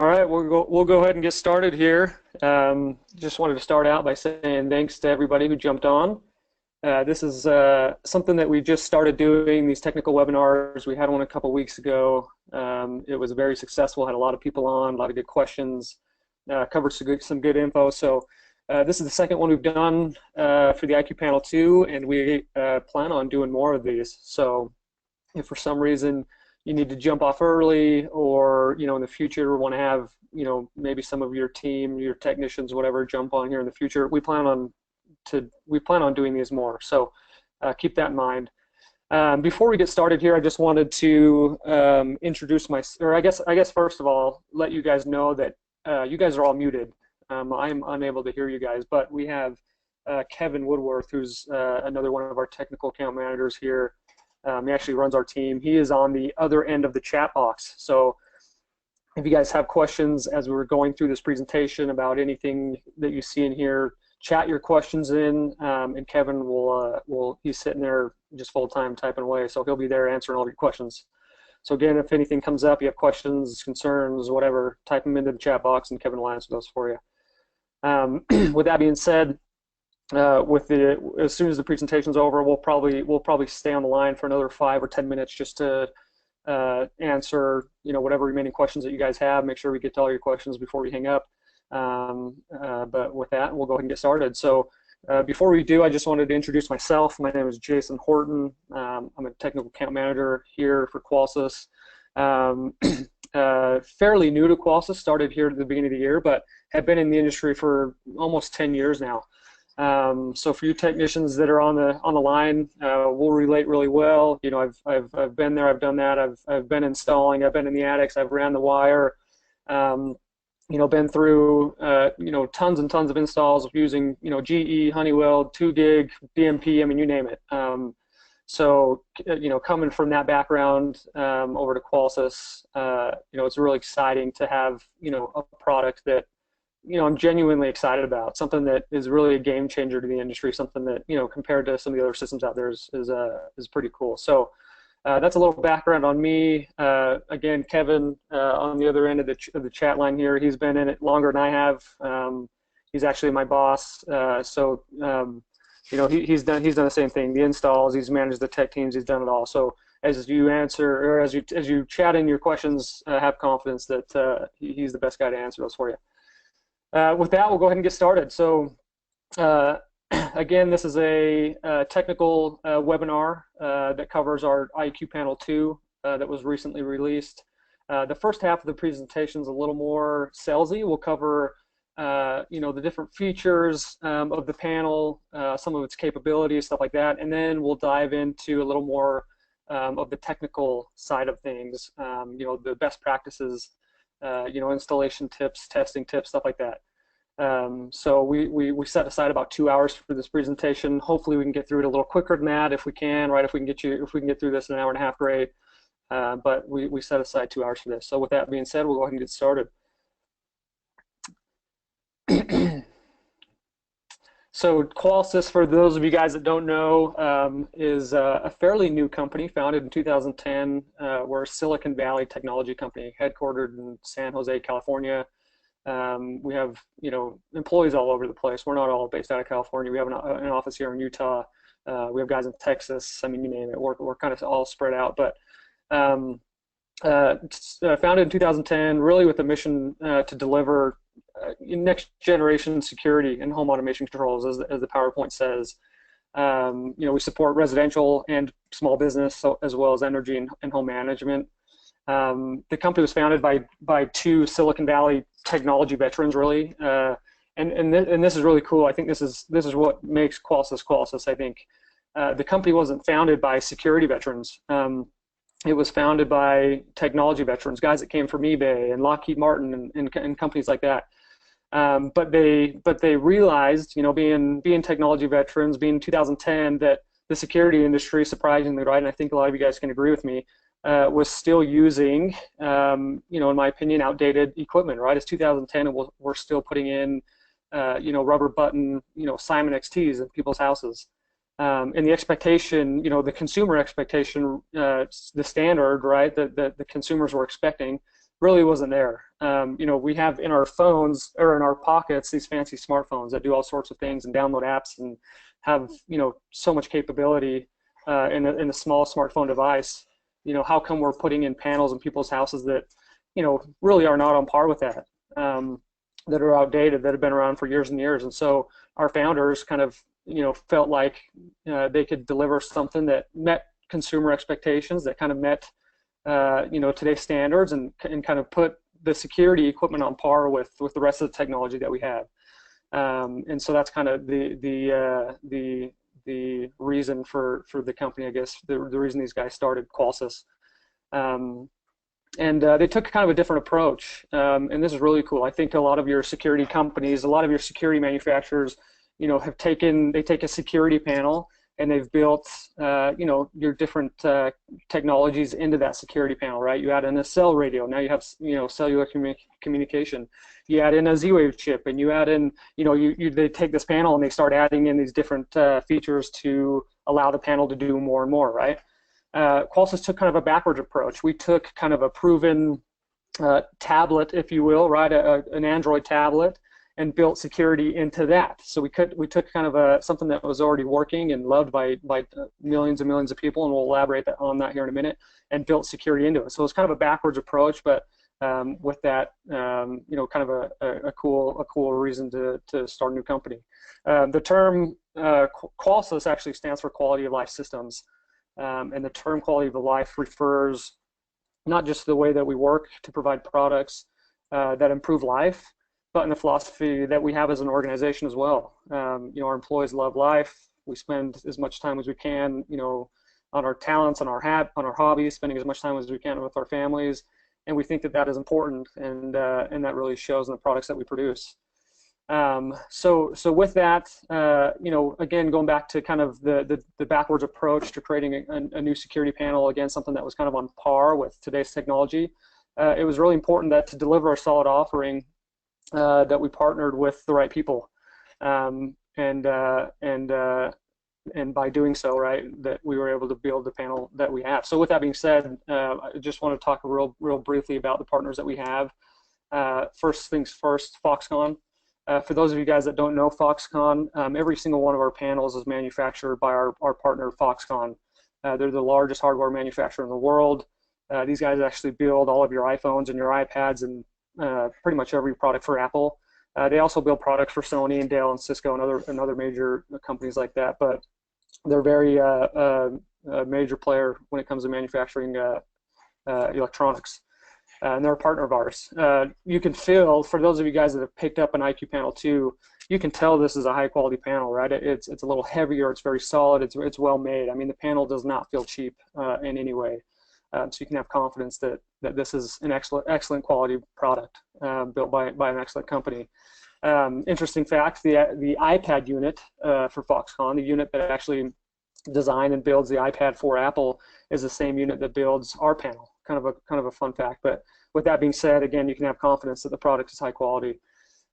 All right, we'll go ahead and get started here. Just wanted to start out by saying thanks to everybody who jumped on. This is something that we just started doing, these technical webinars. We had one a couple weeks ago. It was very successful, had a lot of people on, a lot of good questions, covered some good info. So this is the second one we've done for the IQ Panel 2, and we plan on doing more of these. So if for some reason you need to jump off early, or in the future want to have maybe some of your team, your technicians, whatever, jump on here in the future, we plan on doing these more. So keep that in mind. Before we get started here, I just wanted to introduce I guess first of all, let you guys know that you guys are all muted. I'm unable to hear you guys, but we have Kevin Woodworth, who's another one of our technical account managers here. He actually runs our team. He is on the other end of the chat box. So if you guys have questions as we're going through this presentation about anything that you see in here, chat your questions in, and Kevin he's sitting there just full-time typing away, so he'll be there answering all your questions. So again, if anything comes up, you have questions, concerns, whatever, type them into the chat box and Kevin will answer those for you. With that being said, as soon as the presentation's over, we'll probably stay on the line for another 5 or 10 minutes just to answer whatever remaining questions that you guys have. Make sure we get to all your questions before we hang up. But with that, we'll go ahead and get started. So before we do, I just wanted to introduce myself. My name is Jason Horton. I'm a technical account manager here for Qolsys. Fairly new to Qolsys, started here at the beginning of the year, but have been in the industry for almost 10 years now. So for you technicians that are on the line, we'll relate really well. I've been there, I've done that. I've been installing, I've been in the attics, I've ran the wire. Been through tons and tons of installs using GE, Honeywell, 2 gig, DMP. I mean, you name it. So coming from that background over to Qolsys, it's really exciting to have a product that I'm genuinely excited about, something that is really a game changer to the industry, something that compared to some of the other systems out there is pretty cool. So that's a little background on me. Again, Kevin on the other end of the chat line here, he's been in it longer than I have. He's actually my boss, so he's done the same thing. The installs, he's managed the tech teams, he's done it all. So as you answer, or as you chat in your questions, have confidence that he's the best guy to answer those for you. With that, we'll go ahead and get started. So again, this is a technical webinar that covers our IQ Panel 2 that was recently released. The first half of the presentation is a little more salesy. We'll cover the different features of the panel, some of its capabilities, stuff like that, and then we'll dive into a little more of the technical side of things, the best practices, installation tips, testing tips, stuff like that. So we set aside about 2 hours for this presentation. Hopefully we can get through it a little quicker than that if we can, right? If we can get through this in an hour and a half, great. But we set aside 2 hours for this. So with that being said, we'll go ahead and get started. So Qolsys, for those of you guys that don't know, is a fairly new company founded in 2010. We're a Silicon Valley technology company headquartered in San Jose, California. We have employees all over the place. We're not all based out of California. We have an office here in Utah. We have guys in Texas. I mean, you name it. We're kind of all spread out. But founded in 2010, really with the mission to deliver next generation security and home automation controls, as the PowerPoint says. We support residential and small business, so, as well as energy and home management. The company was founded by 2 Silicon Valley technology veterans, really, and this is really cool. I think this is what makes Qolsys. I think the company wasn't founded by security veterans. It was founded by technology veterans, guys that came from eBay and Lockheed Martin and companies like that. But they realized, being technology veterans, being 2010, that the security industry, surprisingly, right, and I think a lot of you guys can agree with me, was still using, in my opinion, outdated equipment, right? It's 2010 and we're still putting in, rubber button, Simon XTs in people's houses. And the expectation, the consumer expectation, the standard, right, that the consumers were expecting really wasn't there. You know, we have in our phones or in our pockets these fancy smartphones that do all sorts of things and download apps and have, you know, so much capability in a small smartphone device. You know, how come we're putting in panels in people's houses that, you know, really are not on par with that, that are outdated, that have been around for years and years? And so our founders kind of, you know, felt like they could deliver something that met consumer expectations, that kind of met, you know, today's standards, and kind of put the security equipment on par with the rest of the technology that we have. And so that's kind of the reason for the company, I guess, the reason these guys started Qolsys. And they took kind of a different approach, and this is really cool. I think a lot of your security companies, a lot of your security manufacturers, you know, they take a security panel and they've built, you know, your different technologies into that security panel, right? You add in a cell radio, now you have, you know, cellular communication. You add in a ZWave chip, and you add in, you know, they take this panel and they start adding in these different features to allow the panel to do more and more, right? Qolsys took kind of a backwards approach. We took kind of a proven tablet, if you will, right, an Android tablet, and built security into that. So we took kind of something that was already working and loved by millions and millions of people, and we'll elaborate on that here in a minute, and built security into it. So it's kind of a backwards approach, but with that, you know, kind of a cool reason to start a new company. The term Qolsys actually stands for Quality of Life Systems. And the term quality of life refers not just to the way that we work to provide products that improve life, but in the philosophy that we have as an organization as well. You know, our employees love life. We spend as much time as we can, you know, on our talents, on our hobbies, spending as much time as we can with our families, and we think that that is important, and that really shows in the products that we produce. So with that, you know, again, going back to kind of the backwards approach to creating a new security panel, again, something that was kind of on par with today's technology, it was really important that to deliver a solid offering, that we partnered with the right people, and by doing so, right, that we were able to build the panel that we have. So with that being said, I just want to talk real briefly about the partners that we have. First things first, Foxconn. For those of you guys that don't know Foxconn, every single one of our panels is manufactured by our partner Foxconn. They're the largest hardware manufacturer in the world. These guys actually build all of your iPhones and your iPads and pretty much every product for Apple. They also build products for Sony and Dell and Cisco and other major companies like that. But they're very a major player when it comes to manufacturing electronics. And they're a partner of ours. You can feel, for those of you guys that have picked up an IQ Panel 2, you can tell this is a high quality panel, right? It's a little heavier, it's very solid, it's well made. I mean, the panel does not feel cheap in any way. So you can have confidence that this is an excellent quality product built by an excellent company. Interesting fact, the iPad unit for Foxconn, the unit that actually designed and builds the iPad for Apple, is the same unit that builds our panel. Kind of a fun fact. But with that being said, again, you can have confidence that the product is high quality.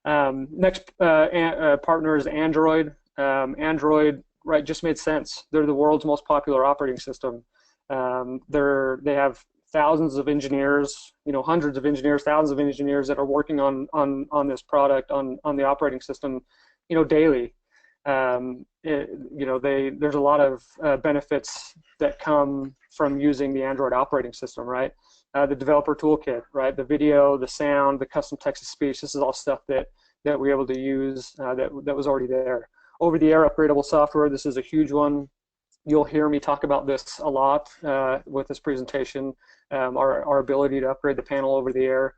Next partner is Android. Android, right, just made sense. They're the world's most popular operating system. They have thousands of engineers, you know, hundreds of engineers, thousands of engineers that are working on this product, on the operating system, you know, daily. You know, there's a lot of benefits that come from using the Android operating system, right? The developer toolkit, right? The video, the sound, the custom text-to-speech. This is all stuff that we're able to use that was already there. Over-the-air upgradable software. This is a huge one. You'll hear me talk about this a lot with this presentation. Our ability to upgrade the panel over the air.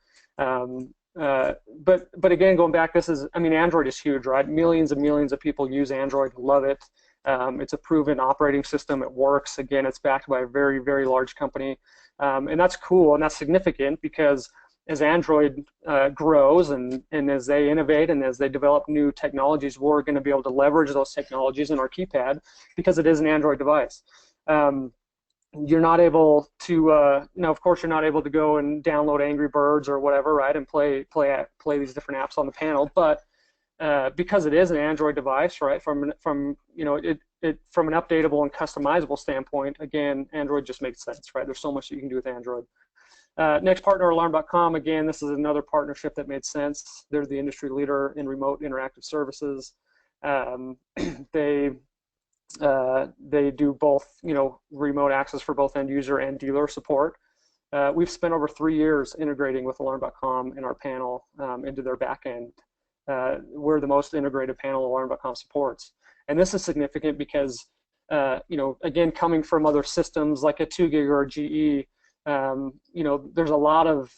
But again, going back, Android is huge, right? Millions and millions of people use Android, love it. It's a proven operating system. It works. Again, it's backed by a very, very large company. And that's cool, and that's significant, because as Android grows and as they innovate and as they develop new technologies, we're going to be able to leverage those technologies in our keypad because it is an Android device. You're not able to, of course, you're not able to go and download Angry Birds or whatever, right, and play these different apps on the panel. But because it is an Android device, right, from an updatable and customizable standpoint, again, Android just makes sense, right? There's so much that you can do with Android. Next partner, Alarm.com. Again, this is another partnership that made sense. They're the industry leader in remote interactive services. They do both, remote access for both end user and dealer support. We've spent over 3 years integrating with Alarm.com in our panel into their backend. We're the most integrated panel Alarm.com supports. And this is significant because, again, coming from other systems like a 2GIG or a GE, there's a lot of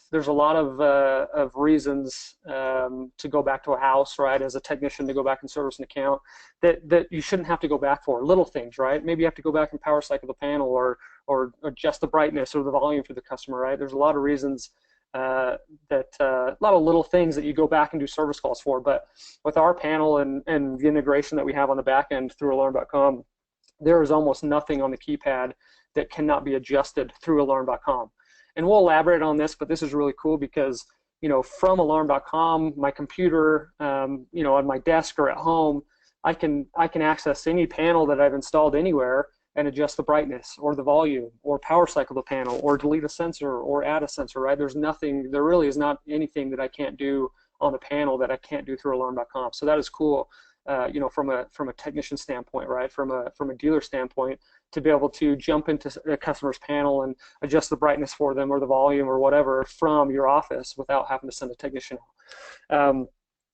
reasons to go back to a house, right? As a technician, to go back and service an account that you shouldn't have to go back for. Little things, right? Maybe you have to go back and power cycle the panel or adjust the brightness or the volume for the customer, right? There's a lot of reasons a lot of little things that you go back and do service calls for. But with our panel and the integration that we have on the back end through Alarm.com, there is almost nothing on the keypad that cannot be adjusted through Alarm.com. And we'll elaborate on this, but this is really cool because, from Alarm.com, my computer, on my desk or at home, I can access any panel that I've installed anywhere and adjust the brightness or the volume or power cycle the panel or delete a sensor or add a sensor, right? There really is not anything that I can't do on the panel that I can't do through Alarm.com. So that is cool, from a technician standpoint, right? From a dealer standpoint, to be able to jump into a customer's panel and adjust the brightness for them or the volume or whatever from your office without having to send a technician out.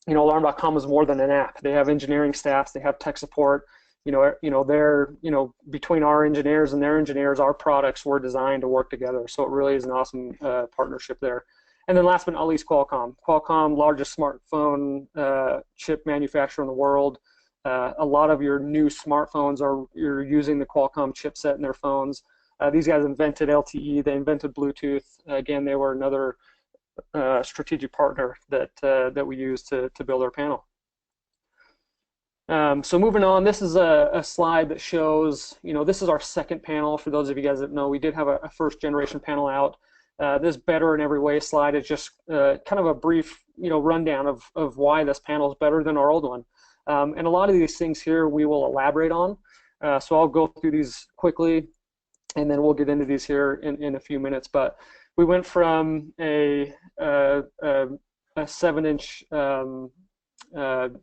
Alarm.com is more than an app. They have engineering staffs, they have tech support. They're, between our engineers and their engineers, our products were designed to work together. So it really is an awesome partnership there. And then last but not least, Qualcomm. Qualcomm, largest smartphone chip manufacturer in the world. A lot of your new smartphones you're using the Qualcomm chipset in their phones. These guys invented LTE. They invented Bluetooth. Again, they were another strategic partner that we use to build our panel. So moving on, this is a slide that shows, this is our second panel. For those of you guys that know, we did have a first generation panel out. This better in every way slide is just kind of a brief, rundown of why this panel is better than our old one. And a lot of these things here we will elaborate on. So I'll go through these quickly, and then we'll get into these here in a few minutes. But we went from a 7-inch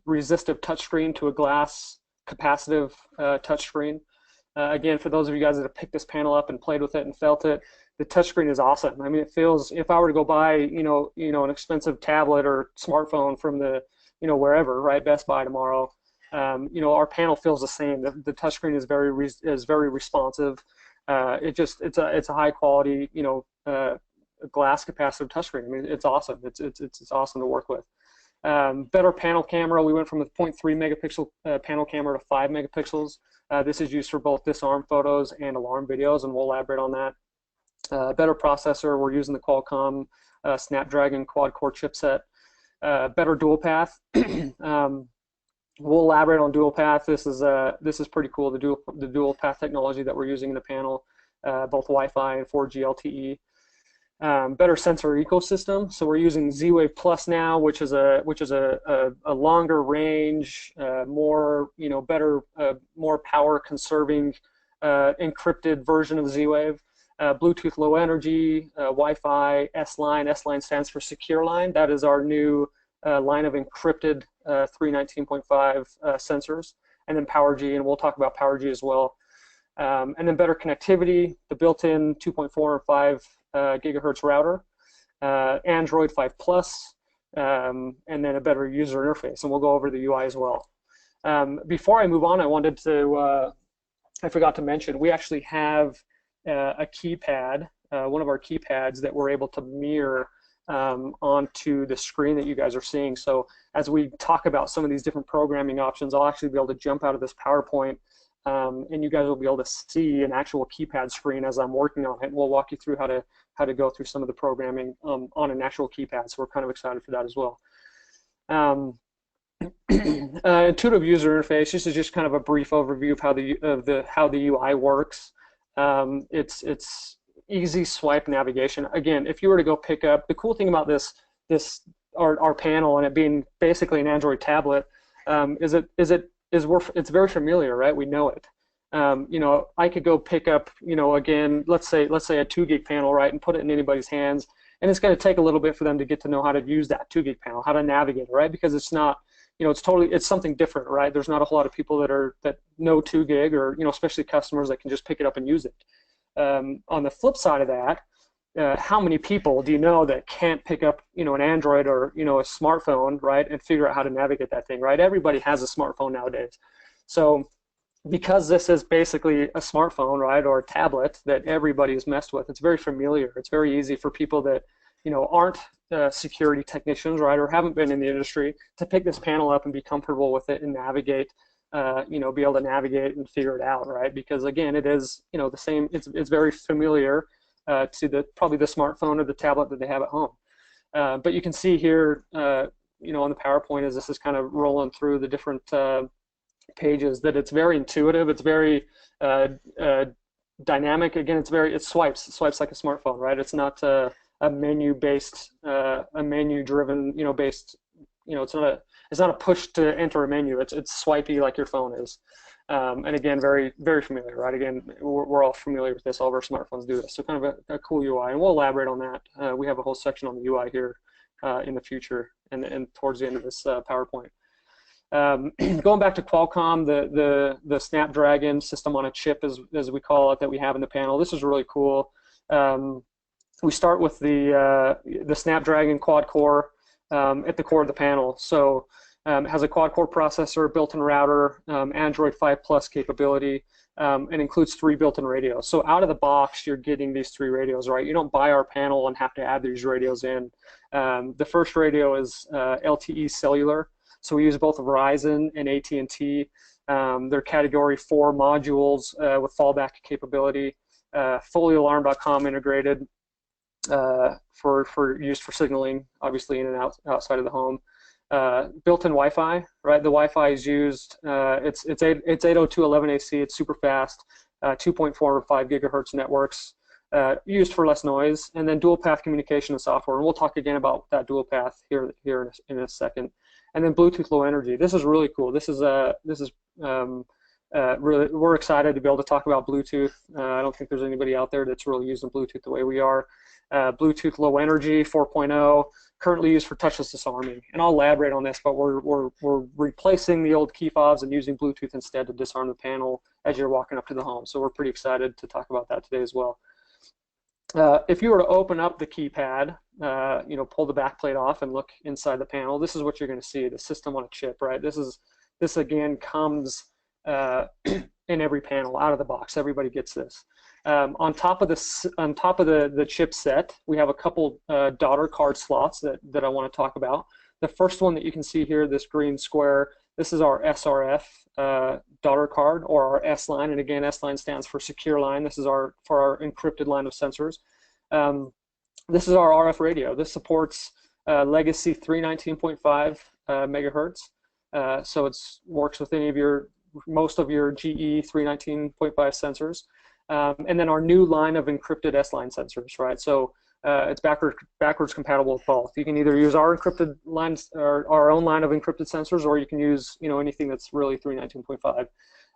resistive touchscreen to a glass capacitive touchscreen. Again, for those of you guys that have picked this panel up and played with it and felt it, the touchscreen is awesome. I mean, it feels, if I were to go buy, an expensive tablet or smartphone from the, wherever, right, Best Buy tomorrow, our panel feels the same. The touchscreen is very responsive. It's a high quality, glass capacitive touchscreen. I mean, it's awesome. It's awesome to work with. Better panel camera. We went from a 0.3 megapixel panel camera to 5 megapixels. This is used for both disarm photos and alarm videos, and we'll elaborate on that. Better processor. We're using the Qualcomm Snapdragon quad-core chipset. Better dual path. We'll elaborate on dual path. This is pretty cool. The dual path technology that we're using in the panel, both Wi-Fi and 4G LTE. Better sensor ecosystem. So we're using ZWave Plus now, which is a longer range, more better, more power conserving, encrypted version of ZWave. Bluetooth Low Energy, Wi-Fi, S-Line. S-Line stands for Secure Line. That is our new line of encrypted 319.5 sensors. And then PowerG, and we'll talk about PowerG as well. And then better connectivity, the built-in 2.4 and 5 gigahertz router, Android 5 Plus, and then a better user interface. And we'll go over the UI as well. Before I move on, I forgot to mention, we actually have a keypad, one of our keypads that we're able to mirror onto the screen that you guys are seeing. So as we talk about some of these different programming options, I'll actually be able to jump out of this PowerPoint, and you guys will be able to see an actual keypad screen as I'm working on it. And we'll walk you through how to go through some of the programming on an actual keypad. So we're kind of excited for that as well. Intuitive user interface. This is just kind of a brief overview of how the UI works. It's easy swipe navigation. Again, if you were to go pick up, the cool thing about our panel and it being basically an Android tablet, it's very familiar, right? We know it. You know, I could go pick up, you know, again, let's say a 2 gig panel, right, and put it in anybody's hands, and it's going to take a little bit for them to get to know how to use that 2 gig panel, how to navigate it, right? Because it's not, you know, it's something different, right? There's not a whole lot of people that know 2 gig, or, you know, especially customers that can just pick it up and use it. On the flip side of that, how many people do you know that can't pick up, you know, an Android or, you know, a smartphone, right, and figure out how to navigate that thing, right? Everybody has a smartphone nowadays. So because this is basically a smartphone, right, or a tablet that everybody has messed with, it's very familiar. It's very easy for people that, you know, aren't security technicians, right, or haven't been in the industry to pick this panel up and be comfortable with it and navigate, you know, be able to navigate and figure it out, right? Because again, it is, you know, the same. It's very familiar to probably the smartphone or the tablet that they have at home. But you can see here, you know, on the PowerPoint as this is kind of rolling through the different pages, that it's very intuitive. It's very dynamic. Again, it swipes like a smartphone, right? It's not a menu-based, a menu-driven, you know, based, you know, it's not a push to enter a menu. It's swipey like your phone is. And again, very, very familiar, right? Again, we're all familiar with this. All of our smartphones do this. So kind of a cool UI, and we'll elaborate on that. We have a whole section on the UI here in the future and towards the end of this PowerPoint. Going back to Qualcomm, the Snapdragon system on a chip, as we call it, that we have in the panel. This is really cool. We start with the Snapdragon quad core at the core of the panel. So it has a quad-core processor, built-in router, Android 5 Plus capability, and includes 3 built-in radios. So out of the box, you're getting these 3 radios, right? You don't buy our panel and have to add these radios in. The first radio is LTE cellular, so we use both Verizon and AT&T. They're Category 4 modules with fallback capability, fully alarm.com integrated for use for signaling, obviously in and outside of the home. Built-in Wi-Fi, right? The Wi-Fi is used. It's 802.11ac. It's super fast. 2.45 gigahertz networks used for less noise, and then dual path communication and software. And we'll talk again about that dual path here in a second. And then Bluetooth Low Energy. This is really cool. This is really, we're excited to be able to talk about Bluetooth. I don't think there's anybody out there that's really using Bluetooth the way we are. Bluetooth Low Energy 4.0, currently used for touchless disarming. And I'll elaborate on this, but we're replacing the old key fobs and using Bluetooth instead to disarm the panel as you're walking up to the home. So we're pretty excited to talk about that today as well. If you were to open up the keypad, you know, pull the back plate off and look inside the panel, this is what you're going to see, the system on a chip, right? This again comes in every panel out of the box. Everybody gets this. On top of the chip set, we have a couple daughter card slots that I want to talk about. The first one that you can see here, this green square, this is our SRF daughter card, or our S line, and again, S line stands for secure line. This is for our encrypted line of sensors. This is our RF radio. This supports legacy 319.5 megahertz, so it works with most of your GE 319.5 sensors. And then our new line of encrypted S-line sensors, right? So it's backwards compatible with both. You can either use our encrypted lines or our own line of encrypted sensors, or you can use, you know, anything that's really 319.5.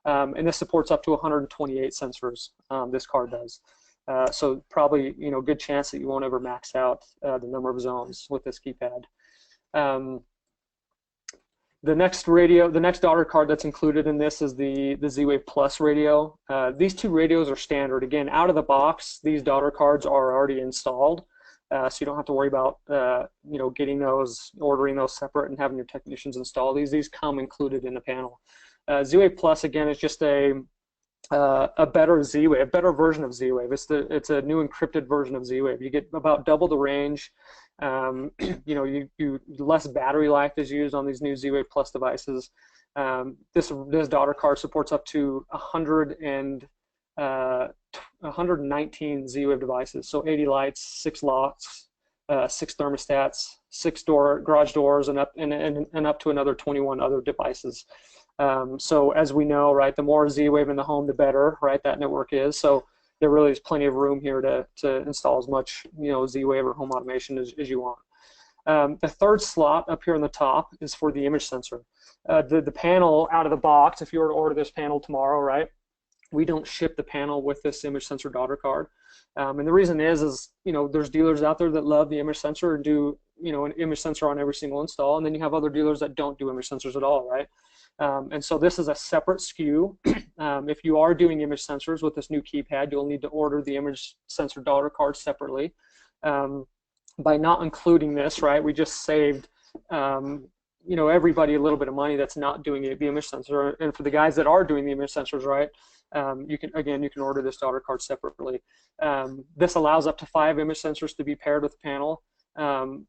And this supports up to 128 sensors. This card does. So probably, you know, good chance that you won't ever max out the number of zones with this keypad. The next daughter card that's included in this is the ZWave Plus radio. These 2 radios are standard. Again, out of the box, these daughter cards are already installed, so you don't have to worry about you know, getting those, ordering those separate, and having your technicians install these. These come included in the panel. ZWave Plus, again, is just a better ZWave, a better version of ZWave. It's a new encrypted version of ZWave. You get about double the range. You know, less battery life is used on these new ZWave Plus devices. This daughter card supports up to 119 ZWave devices. So 80 lights, 6 locks, 6 thermostats, 6 garage doors, and up to another 21 other devices. So as we know, right, the more ZWave in the home, the better, right? That network is. So there really is plenty of room here to install as much, you know, ZWave or home automation as you want. The third slot up here on the top is for the image sensor. The panel out of the box, if you were to order this panel tomorrow, right, we don't ship the panel with this image sensor daughter card. And the reason is there's dealers out there that love the image sensor and do an image sensor on every single install, and then you have other dealers that don't do image sensors at all, right? And so this is a separate SKU. If you are doing image sensors with this new keypad, you'll need to order the image sensor daughter card separately. By not including this, right, we just saved everybody a little bit of money that's not doing the image sensor. And for the guys that are doing the image sensors, right, you can order this daughter card separately. This allows up to 5 image sensors to be paired with the panel, and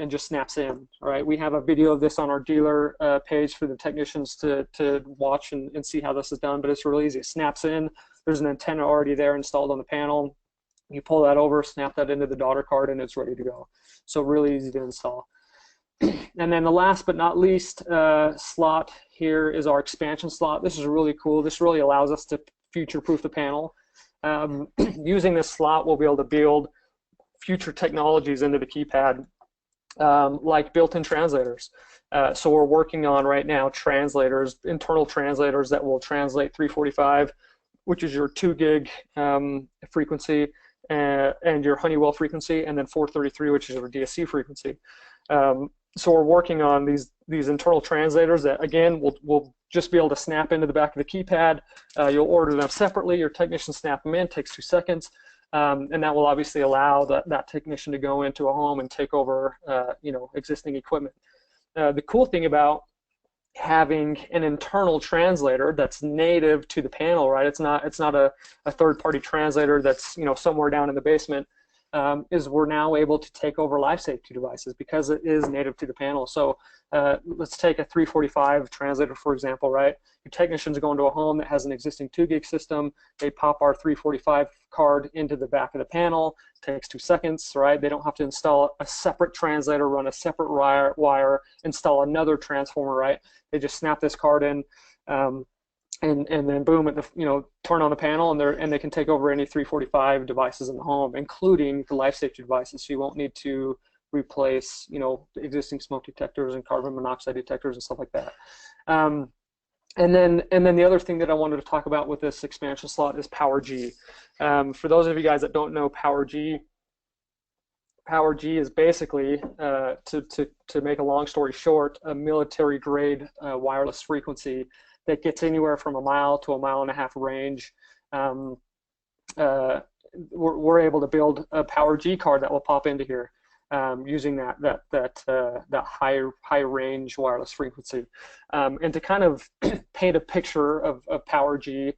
just snaps in. All right, we have a video of this on our dealer page for the technicians to watch and see how this is done, but it's really easy. It snaps in. There's an antenna already there installed on the panel. You pull that over, snap that into the daughter card, and it's ready to go. So really easy to install. And then the last but not least slot here is our expansion slot. This is really cool. This really allows us to future-proof the panel. Using this slot, we'll be able to build future technologies into the keypad, like built-in translators. So we're working on right now translators, internal translators that will translate 345, which is your 2 gig frequency, and your Honeywell frequency, and then 433, which is your DSC frequency. So we're working on these internal translators that, again, will just be able to snap into the back of the keypad. You'll order them separately. Your technician snap them in, takes 2 seconds, and that will obviously allow that technician to go into a home and take over existing equipment. The cool thing about having an internal translator that's native to the panel, right? It's not a third-party translator that's somewhere down in the basement. Is we're now able to take over life safety devices because it is native to the panel. So let's take a 345 translator, for example, right? Your technicians go into a home that has an existing 2 gig system. They pop our 345 card into the back of the panel. Takes 2 seconds, right? They don't have to install a separate translator, run a separate wire, install another transformer, right? They just snap this card in, and then boom, turn on the panel, and they can take over any 345 devices in the home, including the life safety devices. So you won't need to replace existing smoke detectors and carbon monoxide detectors and stuff like that. And then the other thing that I wanted to talk about with this expansion slot is PowerG. For those of you guys that don't know PowerG is basically, to make a long story short, a military grade wireless frequency that gets anywhere from 1 mile to 1.5 mile range. We're able to build a PowerG card that will pop into here using that high range wireless frequency. And to kind of paint a picture of PowerG,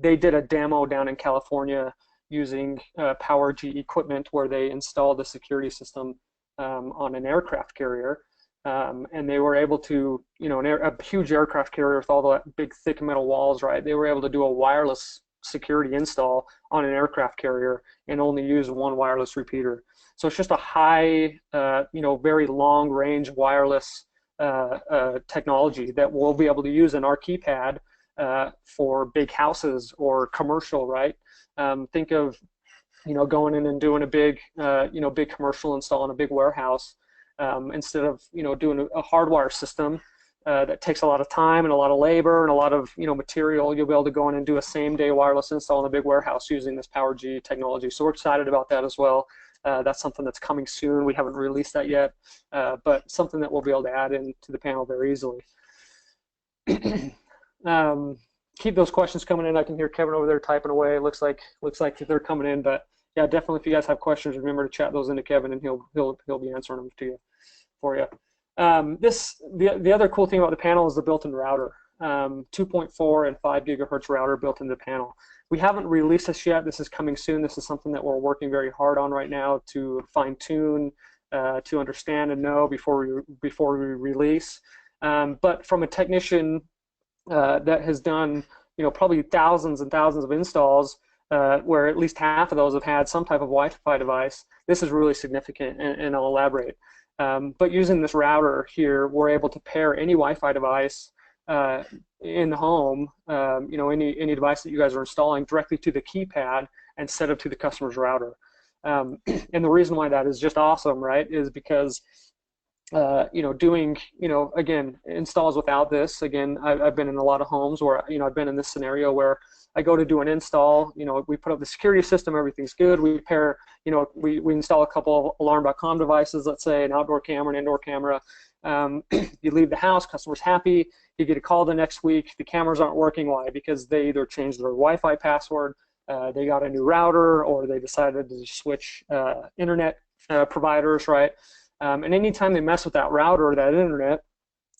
they did a demo down in California using PowerG equipment where they installed a security system on an aircraft carrier. And they were able to, a huge aircraft carrier with all the big thick metal walls, right? They were able to do a wireless security install on an aircraft carrier and only use 1 wireless repeater. So it's just a high, very long range wireless technology that we'll be able to use in our keypad for big houses or commercial, right? Think of, going in and doing a big, big commercial install in a big warehouse. Instead of doing a hardwire system that takes a lot of time and a lot of labor and a lot of material, you'll be able to go in and do a same-day wireless install in a big warehouse using this PowerG technology. So we're excited about that as well. That's something that's coming soon. We haven't released that yet, but something that we'll be able to add into the panel very easily. Keep those questions coming in. I can hear Kevin over there typing away. It looks like they're coming in, but yeah, definitely if you guys have questions, remember to chat those into Kevin, and he'll be answering them for you. The other cool thing about the panel is the built-in router. 2.4 and 5 gigahertz router built into the panel. We haven't released this yet. This is coming soon. This is something that we're working very hard on right now to fine-tune, to understand and know before we release. But from a technician that has done probably thousands and thousands of installs, where at least half of those have had some type of Wi-Fi device, this is really significant, and I'll elaborate. But using this router here, we're able to pair any Wi-Fi device in the home, any device that you guys are installing directly to the keypad instead of to the customer's router. And the reason why that is just awesome, right, is because doing, again, installs without this. Again, I've been in a lot of homes where, I've been in this scenario where I go to do an install, we put up the security system, everything's good. We pair, we install a couple of alarm.com devices, let's say an outdoor camera, an indoor camera. You leave the house, customer's happy, you get a call the next week, the cameras aren't working. Why? Because they either changed their Wi-Fi password, they got a new router, or they decided to switch internet providers, right? And anytime they mess with that router or that internet,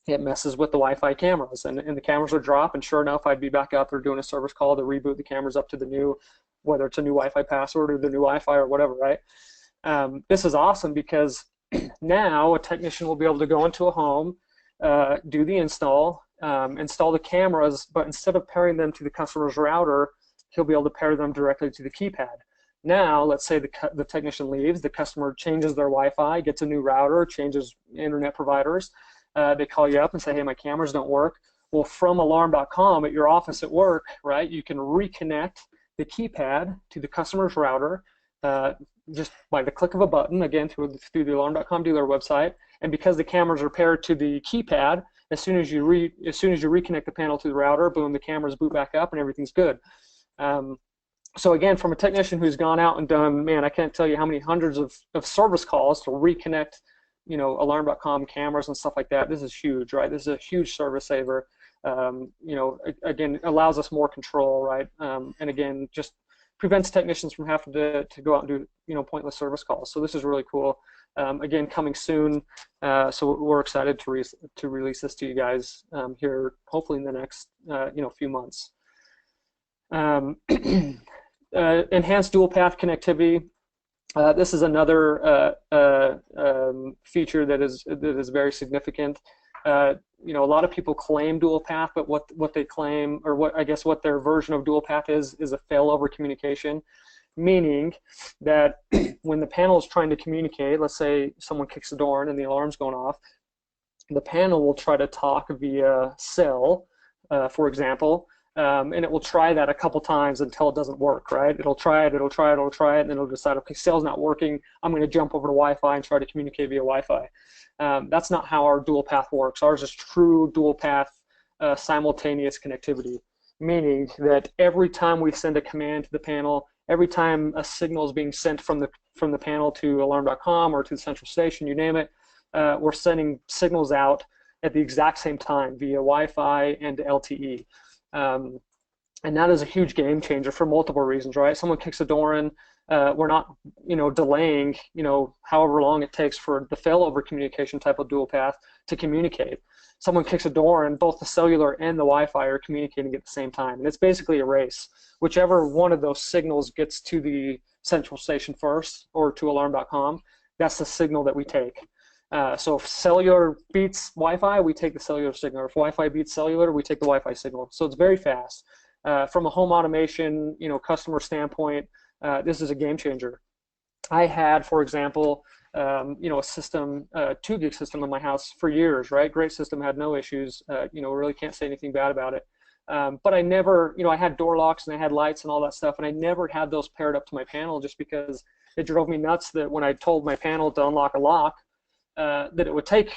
it messes with the Wi-Fi cameras, and the cameras would drop, and sure enough, I'd be back out there doing a service call to reboot the cameras up to the new, whether it's a new Wi-Fi password or the new Wi-Fi or whatever, right? This is awesome because now a technician will be able to go into a home, do the install, install the cameras, but instead of pairing them to the customer's router, he'll be able to pair them directly to the keypad. Now, let's say the technician leaves, the customer changes their Wi-Fi, gets a new router, changes internet providers. They call you up and say, hey, my cameras don't work. Well, from alarm.com at your office at work, right, you can reconnect the keypad to the customer's router just by the click of a button, again, through the alarm.com dealer website. And because the cameras are paired to the keypad, as soon as you reconnect the panel to the router, boom, the cameras boot back up and everything's good. So again, from a technician who's gone out and done, man, I can't tell you how many hundreds of service calls to reconnect, alarm.com cameras and stuff like that. This is huge, right? This is a huge service saver. Again, allows us more control, right? And again, just prevents technicians from having to go out and do, pointless service calls. So this is really cool. Again, coming soon. So we're excited to release this to you guys here, hopefully in the next, few months. Enhanced dual path connectivity. This is another feature that is very significant. A lot of people claim dual path, but what they claim, or what their version of dual path is a failover communication, meaning that when the panel is trying to communicate, let's say someone kicks the door in and the alarm's going off, the panel will try to talk via cell, for example. And it will try that a couple times until it doesn't work, right? It'll try it, and then it'll decide, okay, cell's not working, I'm going to jump over to Wi-Fi and try to communicate via Wi-Fi. That's not how our dual path works. Ours is true dual path simultaneous connectivity, meaning that every time we send a command to the panel, every time a signal is being sent from the panel to alarm.com or to the central station, you name it, we're sending signals out at the exact same time via Wi-Fi and LTE. And that is a huge game changer for multiple reasons, right? Someone kicks the door in, we're not, delaying, however long it takes for the failover communication type of dual path to communicate. Someone kicks a door and both the cellular and the Wi-Fi are communicating at the same time. And it's basically a race. Whichever one of those signals gets to the central station first or to alarm.com, that's the signal that we take. So if cellular beats Wi-Fi, we take the cellular signal. If Wi-Fi beats cellular, we take the Wi-Fi signal. So it's very fast. From a home automation, customer standpoint, this is a game changer. I had, for example, a system, 2 gig system in my house for years, right? Great system, had no issues. Really can't say anything bad about it. But I never, I had door locks and I had lights and all that stuff, and I never had those paired up to my panel just because it drove me nuts that when I told my panel to unlock a lock, that it would take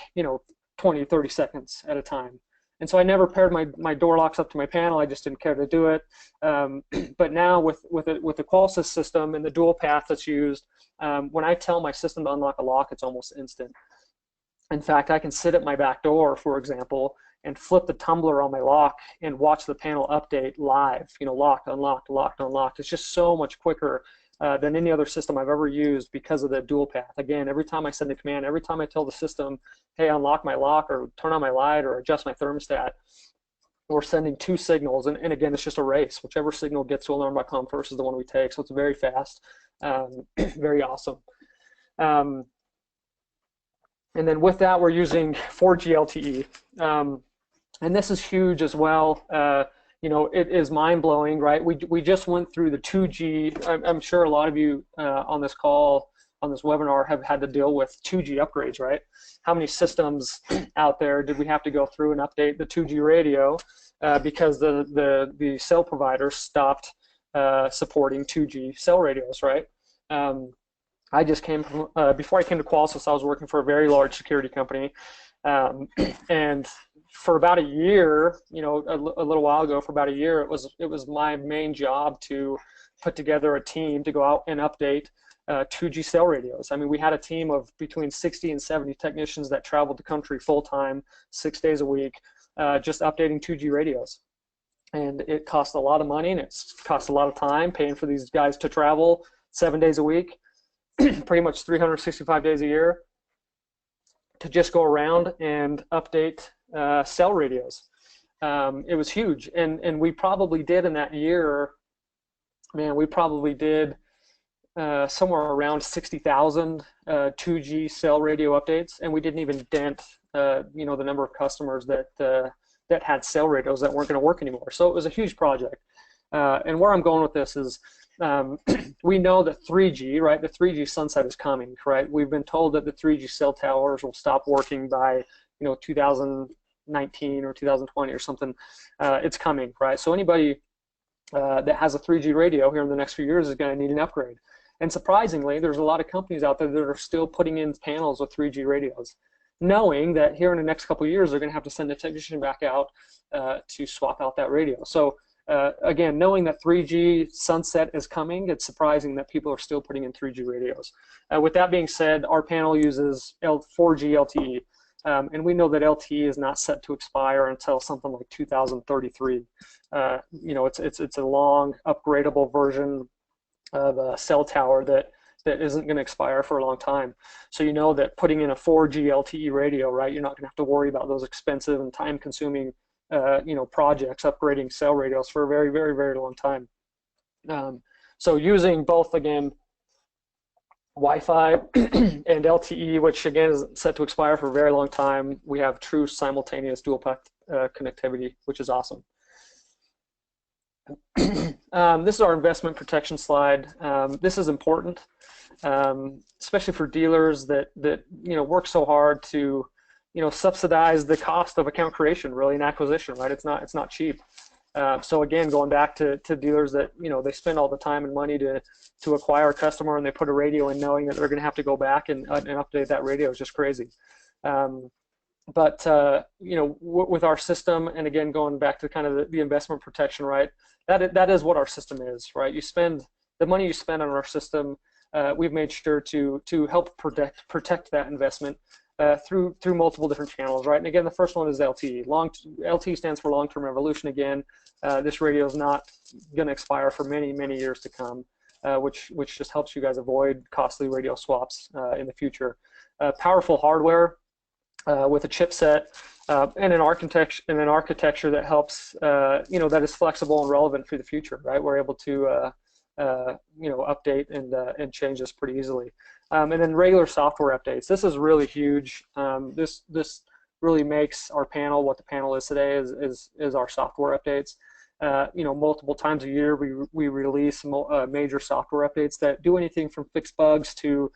20, 30 seconds at a time. And so I never paired my door locks up to my panel. I just didn't care to do it. But now with the Qolsys system and the dual path that's used, when I tell my system to unlock a lock, it's almost instant. In fact, I can sit at my back door, for example, and flip the tumbler on my lock and watch the panel update live. Locked, unlocked, locked, unlocked. It's just so much quicker than any other system I've ever used because of the dual path. Again, every time I send a command, every time I tell the system, hey, unlock my lock or turn on my light or adjust my thermostat, we're sending 2 signals. And again, it's just a race. Whichever signal gets to alarm.com first is the one we take. So it's very fast, very awesome. And then with that, we're using 4G LTE. And this is huge as well. It is mind-blowing, right? We just went through the 2G. I'm sure a lot of you on this call, on this webinar, have had to deal with 2G upgrades, right? How many systems out there did we have to go through and update the 2G radio because the cell provider stopped supporting 2G cell radios, right? I just came from, before I came to Qolsys, I was working for a very large security company. Um, and for about a year, a little while ago, for about a year, it was my main job to put together a team to go out and update 2G cell radios. I mean, we had a team of between 60 and 70 technicians that traveled the country full time, 6 days a week, just updating 2G radios. And it cost a lot of money, and it's cost a lot of time paying for these guys to travel 7 days a week, pretty much 365 days a year, to just go around and update cell radios. It was huge, and we probably did in that year, man, we probably did somewhere around 60,000 2G cell radio updates, and we didn't even dent the number of customers that had cell radios that weren't going to work anymore. So it was a huge project. And where I'm going with this is, we know that 3G, right? The 3G sunset is coming, right? We've been told that the 3G cell towers will stop working by 2019 or 2020 or something. It's coming, right? So anybody that has a 3G radio here in the next few years is going to need an upgrade. And surprisingly, there's a lot of companies out there that are still putting in panels with 3G radios, knowing that here in the next couple of years they're going to have to send a technician back out to swap out that radio. So again, knowing that 3G sunset is coming, it's surprising that people are still putting in 3G radios. With that being said, our panel uses 4G LTE, and we know that LTE is not set to expire until something like 2033. It's a long upgradable version of a cell tower that isn't going to expire for a long time. So you know that putting in a 4G LTE radio, right, you're not going to have to worry about those expensive and time-consuming projects upgrading cell radios for a very, very, very long time. So using both, again, Wi-Fi and LTE, which again is set to expire for a very long time, we have true simultaneous dual path connectivity, which is awesome. This is our investment protection slide. This is important, especially for dealers that work so hard to subsidize the cost of account creation, really, and acquisition, right? It's not cheap. So again, going back to dealers that they spend all the time and money to acquire a customer, and they put a radio in knowing that they're going to have to go back and update that radio is just crazy. But with our system, and again going back to kind of the investment protection, right? That is what our system is, right? You spend the money you spend on our system. We've made sure to help protect that investment through multiple different channels, right? And again, the first one is LTE. LTE stands for long-term evolution. Again, this radio is not going to expire for many, many years to come, which just helps you guys avoid costly radio swaps in the future. Powerful hardware with a chipset and an architecture that helps, that is flexible and relevant for the future, right? We're able to update and change this pretty easily. And then regular software updates. This is really huge. This really makes our panel what the panel is today. Is our software updates. Multiple times a year we release major software updates that do anything from fix bugs to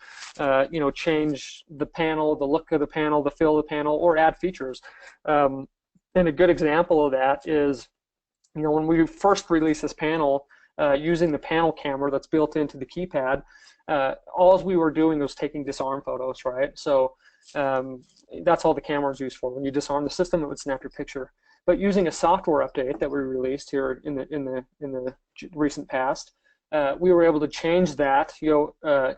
change the panel, the look of the panel, the feel of the panel, or add features. And a good example of that is when we first released this panel, using the panel camera that's built into the keypad, all we were doing was taking disarm photos, right? So that's all the camera is used for. When you disarm the system, it would snap your picture. But using a software update that we released here in the recent past, we were able to change that,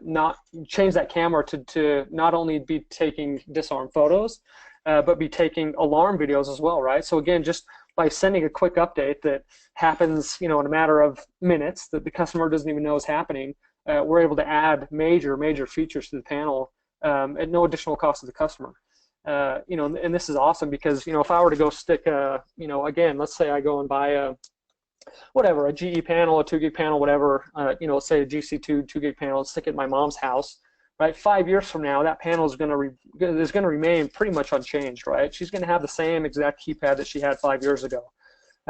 not change that camera to not only be taking disarm photos, but be taking alarm videos as well, right? So again, just by sending a quick update that happens, in a matter of minutes that the customer doesn't even know is happening, we're able to add major features to the panel at no additional cost to the customer. And this is awesome because, if I were to go stick, again, let's say I go and buy a GE panel, a 2 gig panel, whatever, let's say a GC2 2 gig panel, and stick it in my mom's house, right? 5 years from now, that panel is going to remain pretty much unchanged, right? She's going to have the same exact keypad that she had 5 years ago.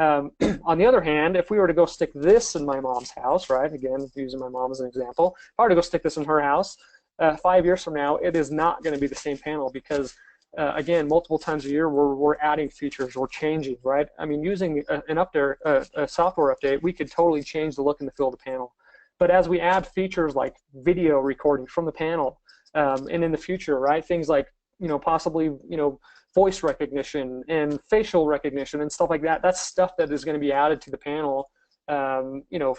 On the other hand, if we were to go stick this in my mom's house, right? Again, using my mom as an example, if I were to go stick this in her house, 5 years from now, it is not going to be the same panel because again, multiple times a year, we're adding features, we're changing, right? I mean, using a software update, we could totally change the look and the feel of the panel. But as we add features like video recording from the panel, and in the future, right, things like, possibly, voice recognition and facial recognition and stuff like that, that's stuff that is going to be added to the panel.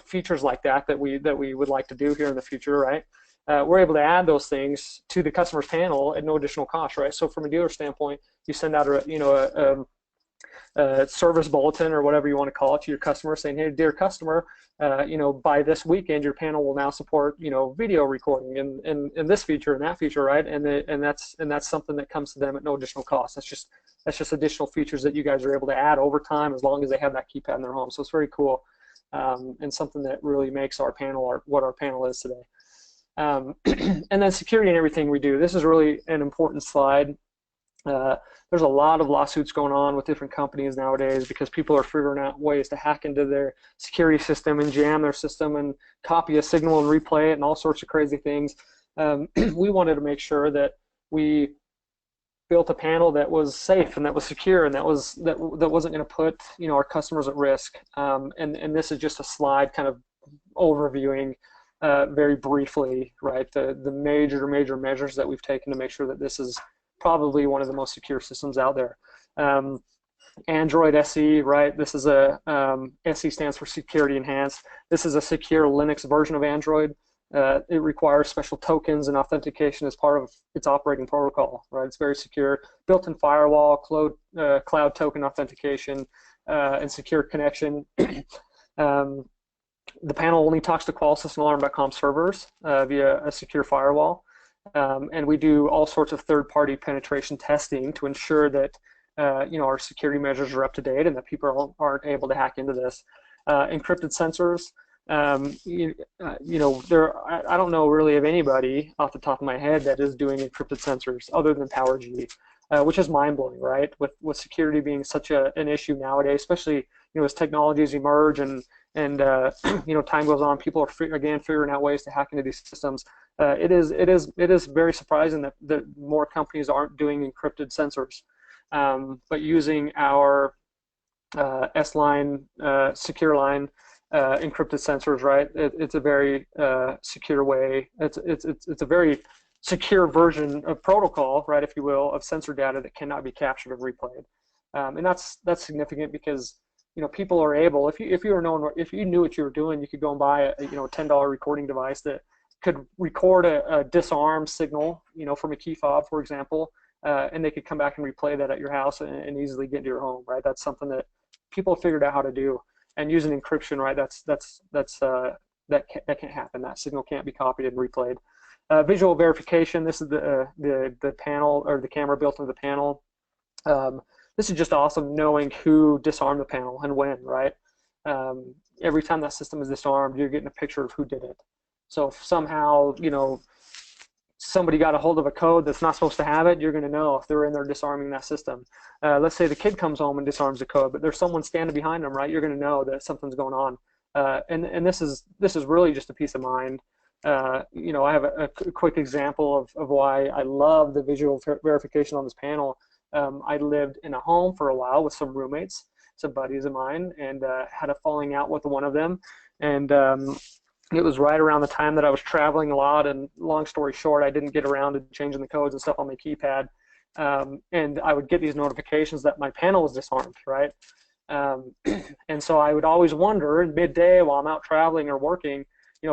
Features like that we would like to do here in the future, right? We're able to add those things to the customer's panel at no additional cost, right? So from a dealer standpoint, you send out a service bulletin or whatever you want to call it to your customer, saying, hey, dear customer, by this weekend your panel will now support video recording and this feature and that feature, right? And that's something that comes to them at no additional cost. That's just additional features that you guys are able to add over time as long as they have that keypad in their home. So it's very cool, and something that really makes our panel what our panel is today. And then security and everything we do. This is really an important slide. There's a lot of lawsuits going on with different companies nowadays because people are figuring out ways to hack into their security system and jam their system and copy a signal and replay it and all sorts of crazy things. We wanted to make sure that we built a panel that was safe and that was secure and that wasn't going to put our customers at risk. And this is just a slide kind of overviewing very briefly, right, the major measures that we've taken to make sure that this is probably one of the most secure systems out there. Android SE, right? This is SE stands for Security Enhanced. This is a secure Linux version of Android. It requires special tokens and authentication as part of its operating protocol, right? It's very secure. Built-in firewall, cloud token authentication, and secure connection. The panel only talks to Qolsys and Alarm.com servers via a secure firewall. And we do all sorts of third-party penetration testing to ensure that our security measures are up to date and that people aren't able to hack into this. Encrypted sensors. I don't know really of anybody off the top of my head that is doing encrypted sensors other than PowerG, which is mind-blowing, right? With security being such an issue nowadays, especially as technologies emerge and time goes on, people are figuring out ways to hack into these systems. It is very surprising that more companies aren't doing encrypted sensors, but using our S-line, secure line encrypted sensors, right? It's a very secure way. It's a very secure version of protocol, right, if you will, of sensor data that cannot be captured and replayed, and that's significant because people are able, if you knew what you were doing, you could go and buy a $10 recording device that could record a disarm signal, from a key fob, for example, and they could come back and replay that at your house and easily get into your home, right? That's something that people have figured out how to do, and using encryption, right? That can't happen. That signal can't be copied and replayed. Visual verification. This is the panel or the camera built into the panel. This is just awesome, knowing who disarmed the panel and when, right? Every time that system is disarmed, you're getting a picture of who did it. So if somehow, somebody got a hold of a code that's not supposed to have it, you're going to know if they're in there disarming that system. Let's say the kid comes home and disarms the code, but there's someone standing behind them, right? You're going to know that something's going on. And this is really just a peace of mind. I have a quick example of why I love the visual verification on this panel. I lived in a home for a while with some roommates, some buddies of mine, and had a falling out with one of them. And it was right around the time that I was traveling a lot, and long story short, I didn't get around to changing the codes and stuff on my keypad. And I would get these notifications that my panel was disarmed, right? And so I would always wonder midday while I'm out traveling or working,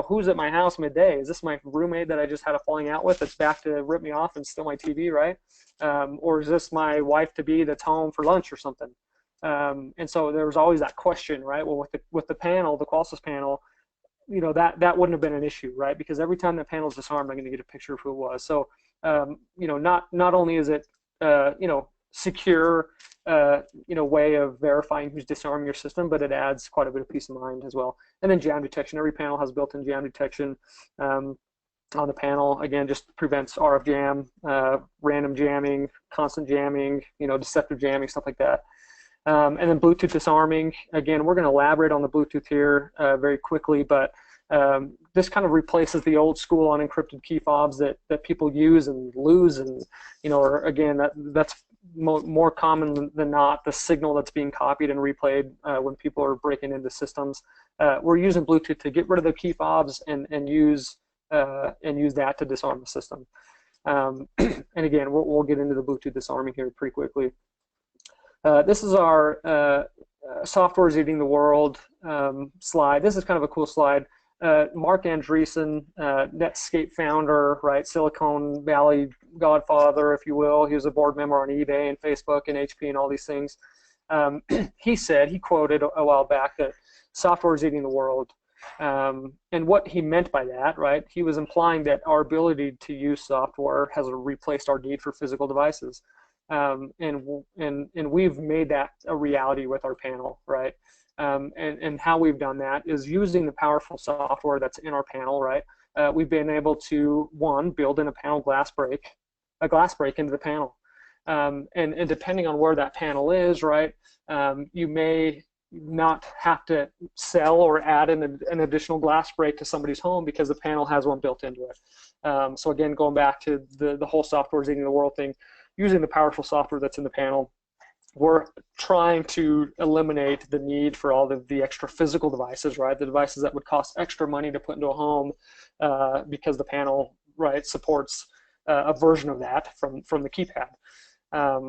who's at my house midday? Is this my roommate that I just had a falling out with that's back to rip me off and steal my TV, right? Or is this my wife-to-be that's home for lunch or something? And so there was always that question, right? Well, with the panel, the Qolsys panel, that wouldn't have been an issue, right? Because every time that panel is disarmed, I'm going to get a picture of who it was. So, not only is it, secure, way of verifying who's disarming your system, but it adds quite a bit of peace of mind as well. And then jam detection. Every panel has built-in jam detection on the panel. Again, just prevents RF jam, random jamming, constant jamming, deceptive jamming, stuff like that. And then Bluetooth disarming. Again, we're going to elaborate on the Bluetooth here very quickly, but this kind of replaces the old school unencrypted key fobs that people use and lose, and again, that's more common than not, the signal that's being copied and replayed when people are breaking into systems. We're using Bluetooth to get rid of the key fobs and use that to disarm the system. And again, we'll get into the Bluetooth disarming here pretty quickly. This is our software is eating the world slide. This is kind of a cool slide. Mark Andreessen, Netscape founder, right? Silicon Valley godfather, if you will. He was a board member on eBay and Facebook and HP and all these things. He quoted a while back that software is eating the world. And what he meant by that, right? He was implying that our ability to use software has replaced our need for physical devices. And we've made that a reality with our panel, right? And how we've done that is using the powerful software that's in our panel, right? We've been able to, one, build in a panel glass break into the panel. And depending on where that panel is, right, you may not have to sell or add an additional glass break to somebody's home because the panel has one built into it. So again, going back to the whole software is eating the world thing, using the powerful software that's in the panel, we're trying to eliminate the need for all the extra physical devices, right? The devices that would cost extra money to put into a home because the panel, right, supports a version of that from the keypad.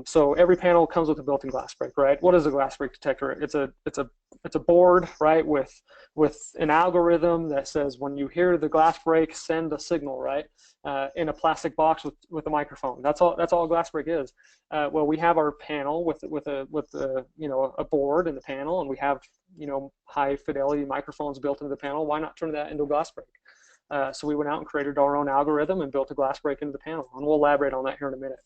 So every panel comes with a built-in glass break, right? What is a glass break detector? It's a board, right, with an algorithm that says when you hear the glass break, send a signal, right, in a plastic box with a microphone. That's all a glass break is. Well, we have our panel with a board in the panel, and we have high fidelity microphones built into the panel. Why not turn that into a glass break? So we went out and created our own algorithm and built a glass break into the panel, and we'll elaborate on that here in a minute.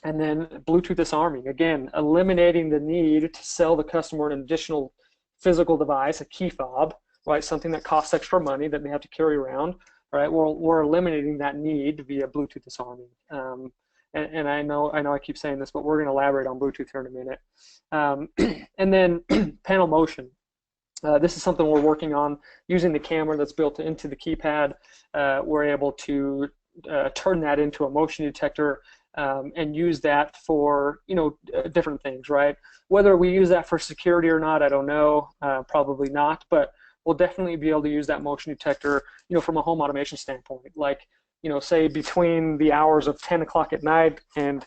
And then Bluetooth disarming, again, eliminating the need to sell the customer an additional physical device, a key fob, right? Something that costs extra money that they have to carry around, right? We're eliminating that need via Bluetooth disarming. And I know I keep saying this, but we're going to elaborate on Bluetooth here in a minute. And then panel motion. This is something we're working on using the camera that's built into the keypad. We're able to turn that into a motion detector and use that for different things, right? Whether we use that for security or not, I don't know. Probably not, but we'll definitely be able to use that motion detector, from a home automation standpoint. Like, say between the hours of 10 o'clock at night and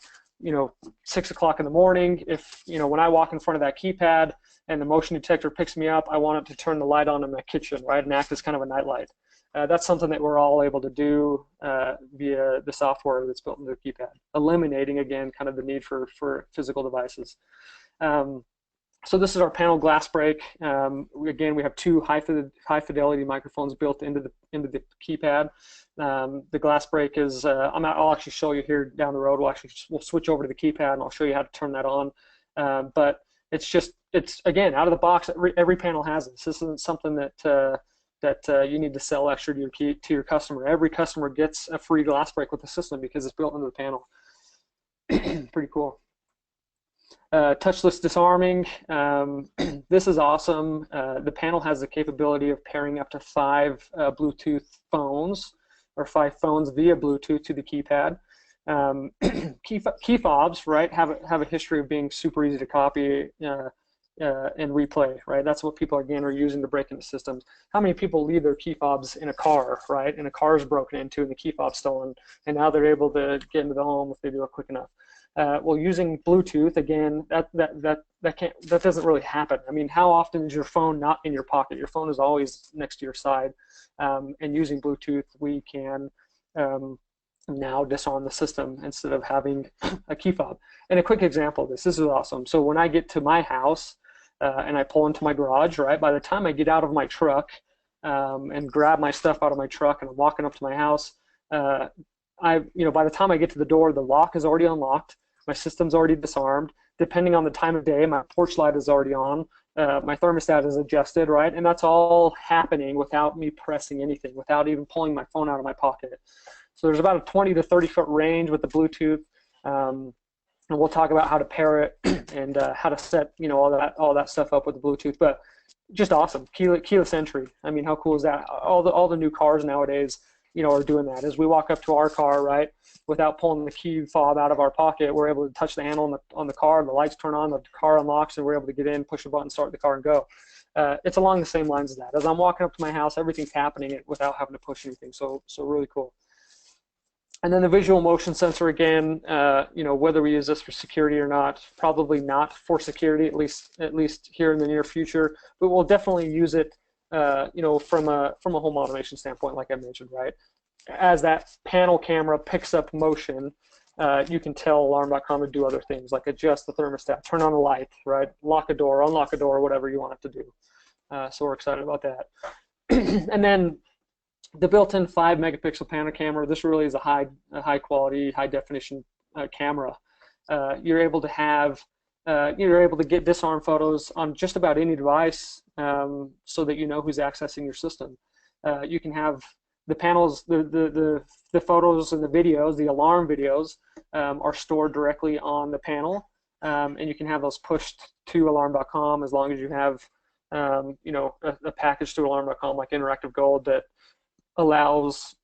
6 o'clock in the morning. If when I walk in front of that keypad and the motion detector picks me up, I want it to turn the light on in my kitchen, right, and act as kind of a night light. That's something that we're all able to do via the software that's built into the keypad, eliminating, again, kind of the need for physical devices. So this is our panel glass break. Again, we have two high fidelity microphones built into the keypad. The glass break is, I'll actually show you here down the road. We'll switch over to the keypad and I'll show you how to turn that on. But it's again, out of the box, every panel has this. This isn't something that you need to sell extra to your customer. Every customer gets a free glass break with the system because it's built into the panel. Pretty cool. Touchless disarming. This is awesome. The panel has the capability of pairing up to 5 Bluetooth phones, or 5 phones via Bluetooth to the keypad. Key fobs, right, have a history of being super easy to copy and replay, right? That's what people, again, are using to break into systems. How many people leave their key fobs in a car, right, and a car is broken into and the key fob's stolen, and now they're able to get into the home if they do it quick enough? Well, using Bluetooth, again, that doesn't really happen. I mean, how often is your phone not in your pocket? Your phone is always next to your side. And using Bluetooth, we can now disarm the system instead of having a key fob. And a quick example of this is awesome. So when I get to my house and I pull into my garage, right, by the time I get out of my truck and grab my stuff out of my truck and I'm walking up to my house, by the time I get to the door, the lock is already unlocked. My system's already disarmed. Depending on the time of day, my porch light is already on. My thermostat is adjusted, right? And that's all happening without me pressing anything, without even pulling my phone out of my pocket. So there's about a 20 to 30 foot range with the Bluetooth. And we'll talk about how to pair it and how to set, all that stuff up with the Bluetooth. But just awesome. Keyless entry. I mean, how cool is that? All the new cars nowadays are doing that. As we walk up to our car, right, without pulling the key fob out of our pocket, we're able to touch the handle on the car, the lights turn on, the car unlocks, and we're able to get in, push a button, start the car, and go. It's along the same lines as that. As I'm walking up to my house, everything's happening without having to push anything. So really cool. And then the visual motion sensor, again, whether we use this for security or not, probably not for security, at least here in the near future. But we'll definitely use it, from a home automation standpoint, like I mentioned, right? As that panel camera picks up motion, you can tell Alarm.com to do other things, like adjust the thermostat, turn on the light, right? Lock a door, unlock a door, whatever you want it to do. So we're excited about that. And then the built-in 5-megapixel panel camera. This really is a high quality, high definition camera. You're able to get disarm photos on just about any device, so that you know who's accessing your system. You can have the panels, the photos and the videos, the alarm videos, are stored directly on the panel, and you can have those pushed to Alarm.com as long as you have a package to Alarm.com like Interactive Gold that allows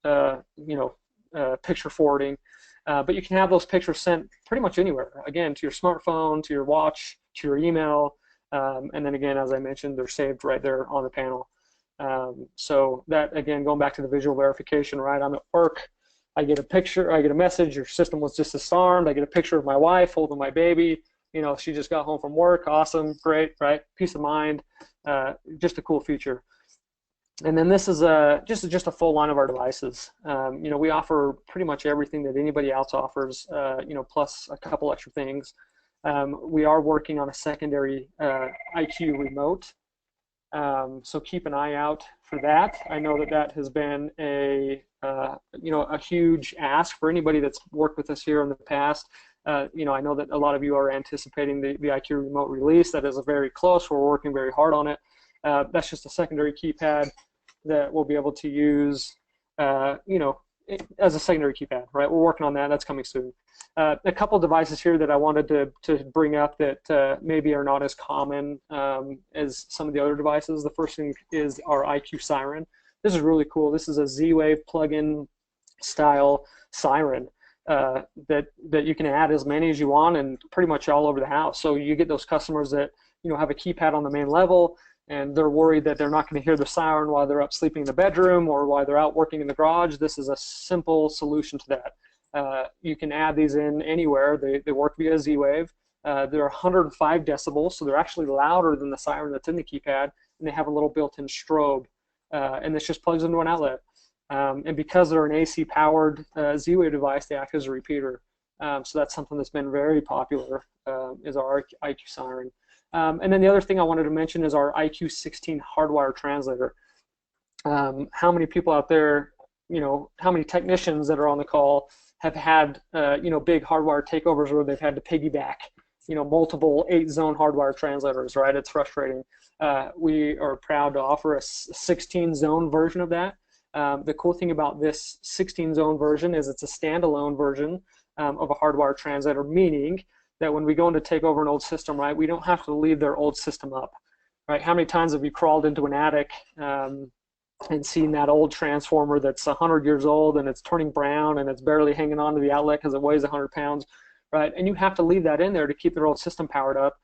picture forwarding, but you can have those pictures sent pretty much anywhere, again, to your smartphone, to your watch, to your email, and then again, as I mentioned, they're saved right there on the panel. So that, again, going back to the visual verification, right? I'm at work, I get a picture, I get a message, your system was just disarmed, I get a picture of my wife holding my baby, she just got home from work, awesome, great, right? Peace of mind, just a cool feature. And then this is just a full line of our devices. We offer pretty much everything that anybody else offers, plus a couple extra things. We are working on a secondary IQ remote, so keep an eye out for that. I know that has been a huge ask for anybody that's worked with us here in the past. I know that a lot of you are anticipating the IQ remote release. That is very close. We're working very hard on it. That's just a secondary keypad that we'll be able to use, as a secondary keypad, right? We're working on that. That's coming soon. A couple devices here that I wanted to bring up that maybe are not as common as some of the other devices. The first thing is our IQ siren. This is really cool. This is a ZWave plug-in style siren that you can add as many as you want and pretty much all over the house. So you get those customers that have a keypad on the main level, and they're worried that they're not going to hear the siren while they're up sleeping in the bedroom or while they're out working in the garage. This is a simple solution to that. You can add these in anywhere. They work via Z-Wave. They're 105 decibels, so they're actually louder than the siren that's in the keypad, and they have a little built-in strobe, and this just plugs into an outlet. And because they're an AC-powered Z-Wave device, they act as a repeater. So that's something that's been very popular, is our IQ siren. And then the other thing I wanted to mention is our IQ16 hardwire translator. How many people out there, how many technicians that are on the call have had, big hardwire takeovers where they've had to piggyback, multiple 8-zone hardwire translators, right? It's frustrating. We are proud to offer a 16-zone version of that. The cool thing about this 16-zone version is it's a standalone version of a hardwire translator, meaning that when we go in to take over an old system, right, we don't have to leave their old system up, right? How many times have you crawled into an attic and seen that old transformer that's 100 years old and it's turning brown and it's barely hanging on to the outlet because it weighs 100 pounds, right? And you have to leave that in there to keep their old system powered up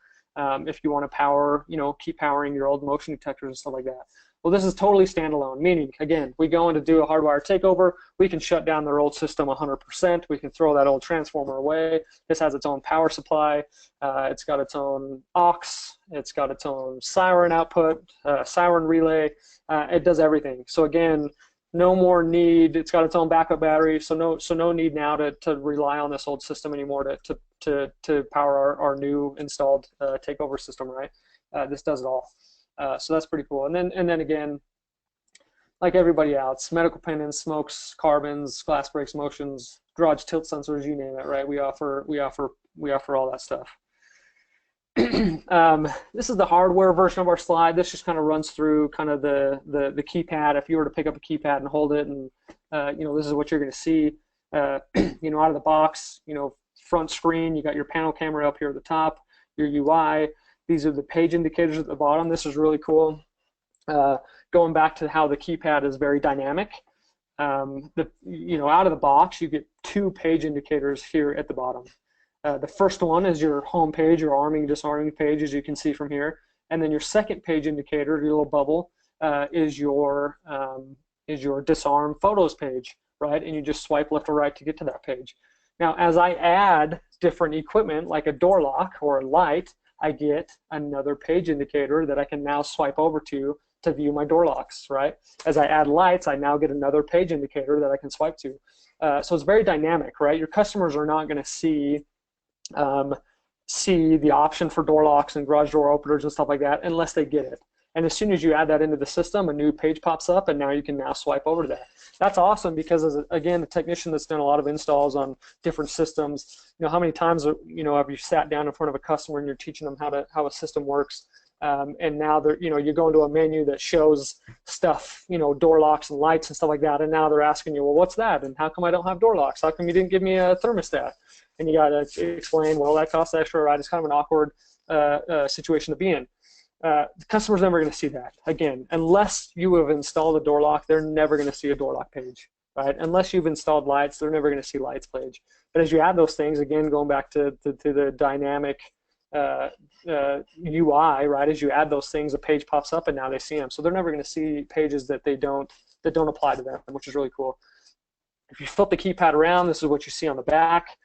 if you want to power, keep powering your old motion detectors and stuff like that. Well, this is totally standalone, meaning, again, we go in to do a hardwire takeover, we can shut down their old system 100%, we can throw that old transformer away. This has its own power supply, it's got its own aux, it's got its own siren output, siren relay, it does everything. So again, no more need, it's got its own backup battery, so no need now to rely on this old system anymore to power our new installed takeover system, right? This does it all. So that's pretty cool. And then again, like everybody else, medical pendants, smokes, carbons, glass breaks, motions, garage tilt sensors, you name it, right? We offer all that stuff. This is the hardware version of our slide. This just kind of runs through kind of the keypad. If you were to pick up a keypad and hold it, and this is what you're going to see. Out of the box, front screen, you got your panel camera up here at the top, your UI. These are the page indicators at the bottom. This is really cool. Going back to how the keypad is very dynamic. Out of the box, you get 2 page indicators here at the bottom. The first one is your home page, your arming, disarming page, as you can see from here. And then your second page indicator, your little bubble, is your disarm photos page, right? And you just swipe left or right to get to that page. Now, as I add different equipment, like a door lock or a light, I get another page indicator that I can now swipe over to view my door locks, right? As I add lights, I now get another page indicator that I can swipe to. So it's very dynamic, right? Your customers are not going to see the option for door locks and garage door openers and stuff like that unless they get it. And as soon as you add that into the system, a new page pops up, and now you can swipe over to that. That's awesome because, again, a technician that's done a lot of installs on different systems, how many times have you sat down in front of a customer and you're teaching them how a system works, and now you go into a menu that shows stuff, door locks and lights and stuff like that, and now they're asking you, well, what's that? And how come I don't have door locks? How come you didn't give me a thermostat? And you got to explain, well, that costs extra, right? It's kind of an awkward situation to be in. The customer's never going to see that. Again, unless you have installed a door lock, they're never going to see a door lock page, right? Unless you've installed lights, they're never going to see lights page. But as you add those things, again, going back to the dynamic UI, right? As you add those things, a page pops up, and now they see them. So they're never going to see pages that don't apply to them, which is really cool. If you flip the keypad around, this is what you see on the back.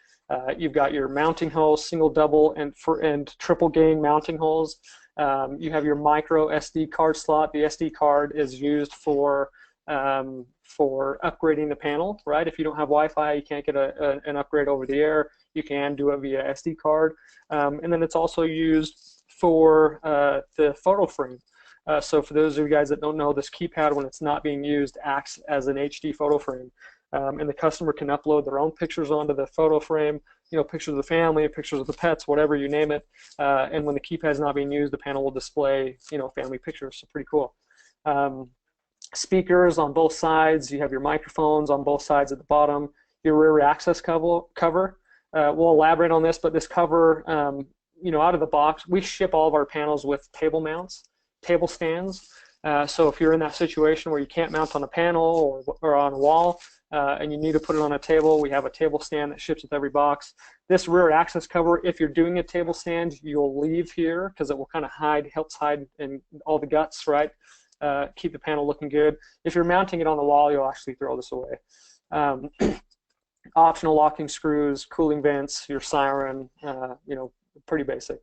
You've got your mounting holes, single, double, and triple gain mounting holes. You have your micro SD card slot. The SD card is used for upgrading the panel, right? If you don't have Wi-Fi, you can't get an upgrade over the air. You can do it via SD card. And then it's also used for the photo frame. So for those of you guys that don't know, this keypad, when it's not being used, acts as an HD photo frame. And the customer can upload their own pictures onto the photo frame, pictures of the family, pictures of the pets, whatever you name it. And when the keypad is not being used, the panel will display, family pictures. So pretty cool. Speakers on both sides. You have your microphones on both sides at the bottom. Your rear access cover. We'll elaborate on this, but this cover, out of the box, we ship all of our panels with table mounts, table stands. So if you're in that situation where you can't mount on a panel or on a wall, and you need to put it on a table, we have a table stand that ships with every box. This rear access cover, if you're doing a table stand, you'll leave here because it will kind of helps hide in all the guts, right? Keep the panel looking good. If you're mounting it on the wall, you'll actually throw this away. Optional locking screws, cooling vents, your siren, pretty basic.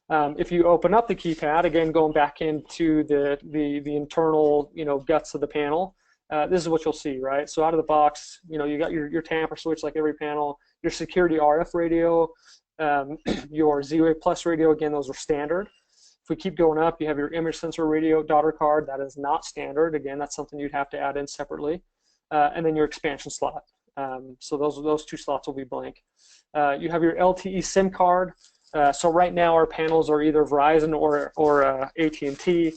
If you open up the keypad, again, going back into the internal, guts of the panel, this is what you'll see, right? So out of the box, you got your tamper switch like every panel, your security RF radio, your ZWave Plus radio, again, those are standard. If we keep going up, you have your image sensor radio daughter card. That is not standard. Again, that's something you'd have to add in separately. And then your expansion slot. So those 2 slots will be blank. You have your LTE SIM card. So right now our panels are either Verizon or AT&T.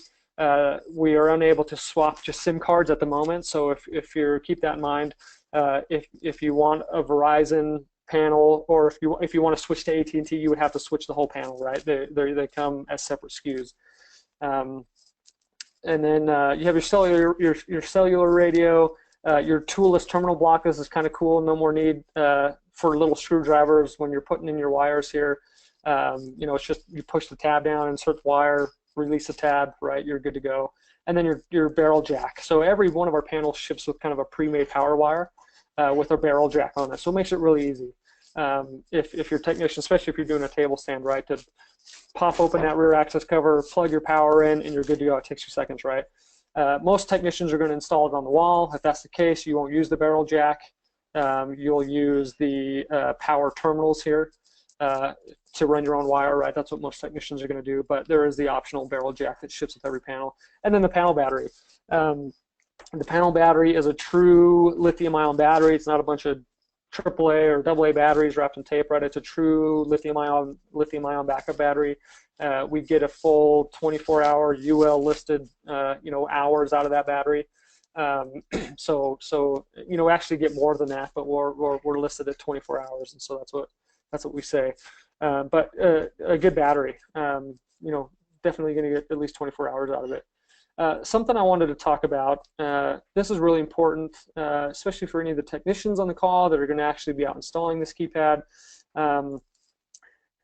We are unable to swap just SIM cards at the moment. So if you keep that in mind, if you want a Verizon panel, or if you want to switch to AT&T, you would have to switch the whole panel, right? They come as separate SKUs. And then you have your cellular radio, your toolless terminal block. This is kind of cool. No more need for little screwdrivers when you're putting in your wires here. It's just you push the tab down, insert the wire, release the tab, right? You're good to go. And then your barrel jack. So every one of our panels ships with kind of a pre-made power wire with a barrel jack on it. So it makes it really easy. If your technician, especially if you're doing a table stand, right, to pop open that rear access cover, plug your power in, and you're good to go. It takes 2 seconds, right? Most technicians are going to install it on the wall. If that's the case, you won't use the barrel jack. You'll use the power terminals here to run your own wire, right? That's what most technicians are going to do, but there is the optional barrel jack that ships with every panel. And then the panel battery. The panel battery is a true lithium-ion battery. It's not a bunch of AAA or AA batteries wrapped in tape, right? It's a true lithium-ion backup battery. We get a full 24-hour UL listed, hours out of that battery. So we actually get more than that, but we're listed at 24 hours, and so that's what we say. But a good battery, definitely going to get at least 24 hours out of it. Something I wanted to talk about, this is really important, especially for any of the technicians on the call that are going to actually be out installing this keypad.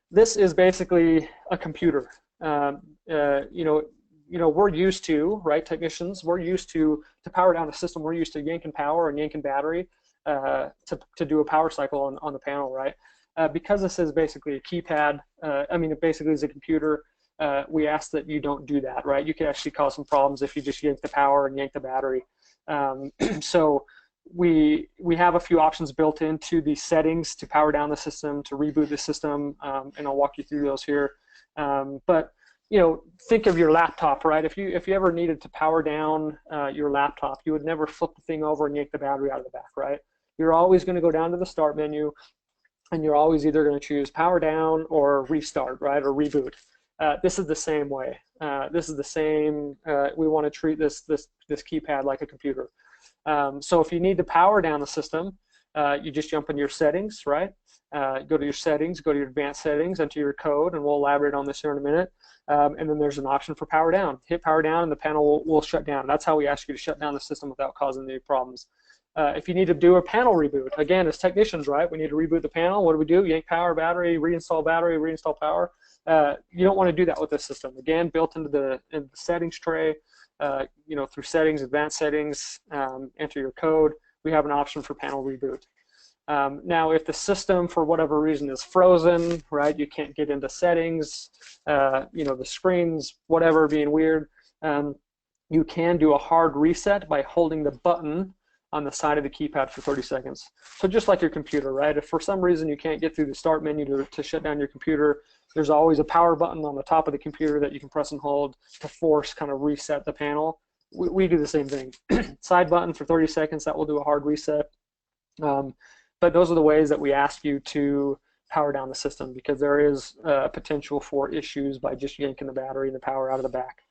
This is basically a computer. We're used to, right, technicians, we're used to power down a system, we're used to yanking power and yanking battery to do a power cycle on the panel, right? Because this is basically a keypad, it basically is a computer, we ask that you don't do that, right? You can actually cause some problems if you just yank the power and yank the battery. So we have a few options built into the settings to power down the system, to reboot the system, and I'll walk you through those here. But think of your laptop, right? If you ever needed to power down your laptop, you would never flip the thing over and yank the battery out of the back, right? You're always going to go down to the start menu, and you're always either going to choose power down or restart, right, or reboot. This is the same way. This is the same. We want to treat this keypad like a computer. So if you need to power down the system, you just jump into your settings, right? Go to your settings, go to your advanced settings, enter your code, and we'll elaborate on this here in a minute. And then there's an option for power down. Hit power down, and the panel will shut down. That's how we ask you to shut down the system without causing any problems. If you need to do a panel reboot, again, as technicians, right, we need to reboot the panel. What do? Yank power, battery, reinstall power. You don't want to do that with this system. Again, built into the settings tray, through settings, advanced settings, enter your code. We have an option for panel reboot. Now, if the system, for whatever reason, is frozen, right, you can't get into settings, the screen's whatever being weird, you can do a hard reset by holding the button on the side of the keypad for 30 seconds. So just like your computer, right? If for some reason you can't get through the start menu to shut down your computer, there's always a power button on the top of the computer that you can press and hold to force kind of reset the panel. We do the same thing. Side button for 30 seconds, that will do a hard reset. But those are the ways that we ask you to power down the system, because there is potential for issues by just yanking the battery and the power out of the back.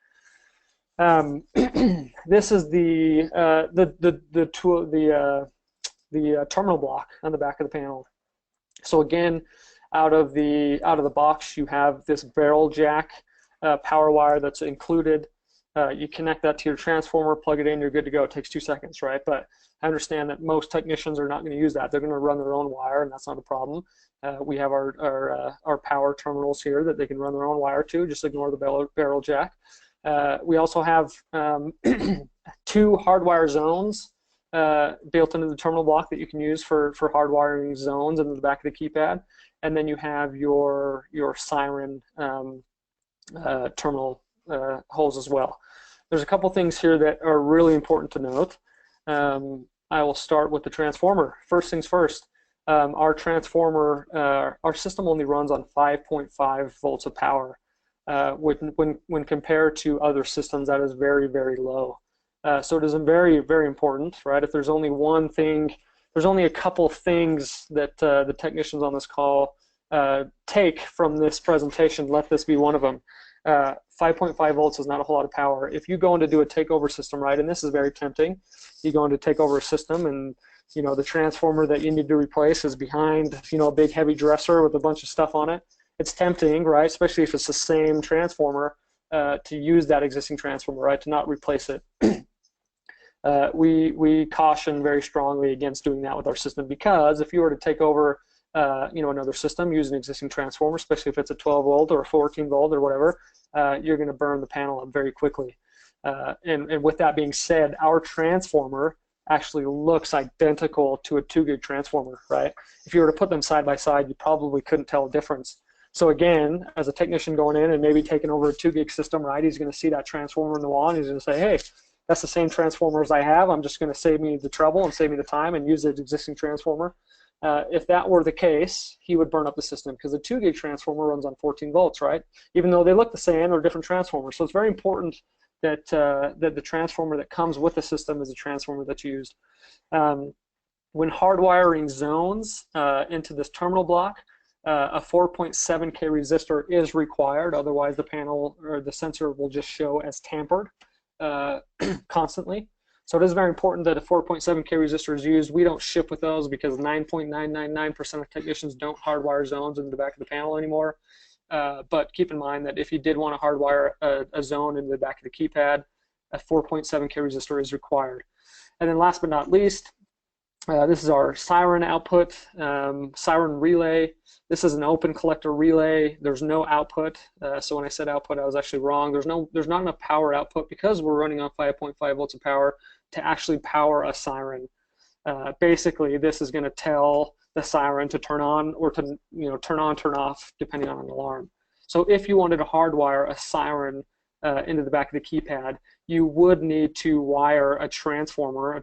This is the terminal block on the back of the panel. So again, out of the box, you have this barrel jack power wire that's included. You connect that to your transformer, plug it in, you're good to go. It takes 2 seconds, right? But I understand that most technicians are not going to use that. They're going to run their own wire, and that's not a problem. We have our power terminals here that they can run their own wire to. Just ignore the barrel jack. We also have 2 hardwire zones built into the terminal block that you can use for hardwiring zones into the back of the keypad. And then you have your siren terminal holes as well. There's a couple things here that are really important to note. I will start with the transformer. First things first, our transformer, our system only runs on 5.5 volts of power. When compared to other systems, that is very, very low. So it is very, very important, right? If there's only one thing, there's only a couple things that the technicians on this call take from this presentation, let this be one of them. 5.5 volts is not a whole lot of power. If you go in to do a takeover system, right, and this is very tempting, you go in to take over a system and the transformer that you need to replace is behind a big heavy dresser with a bunch of stuff on it. It's tempting, right, especially if it's the same transformer, to use that existing transformer, right, to not replace it. We caution very strongly against doing that with our system, because if you were to take over another system, use an existing transformer, especially if it's a 12 volt or a 14 volt or whatever, you're going to burn the panel up very quickly. And with that being said, our transformer actually looks identical to a 2 gig transformer, right? If you were to put them side by side, you probably couldn't tell a difference. So again, as a technician going in and maybe taking over a 2 gig system, right, he's going to see that transformer in the wall and he's going to say, hey, that's the same transformer as I have. I'm just going to save me the trouble and save me the time and use the existing transformer. If that were the case, he would burn up the system, because the 2 gig transformer runs on 14 volts, right? Even though they look the same, they're different transformers. So it's very important that that the transformer that comes with the system is the transformer that's used. When hardwiring zones into this terminal block, a 4.7K resistor is required. Otherwise, the panel or the sensor will just show as tampered constantly. So it is very important that a 4.7K resistor is used. We don't ship with those because 9.999% of technicians don't hardwire zones into the back of the panel anymore. But keep in mind that if you did want to hardwire a zone into the back of the keypad, a 4.7K resistor is required. And then last but not least, this is our siren output, siren relay. This is an open collector relay. There's no output. So when I said output, I was actually wrong. There's not enough power output because we're running on 5.5 volts of power to actually power a siren. Basically, this is going to tell the siren to turn on or to turn on, turn off, depending on an alarm. So if you wanted to hardwire a siren into the back of the keypad, you would need to wire a transformer,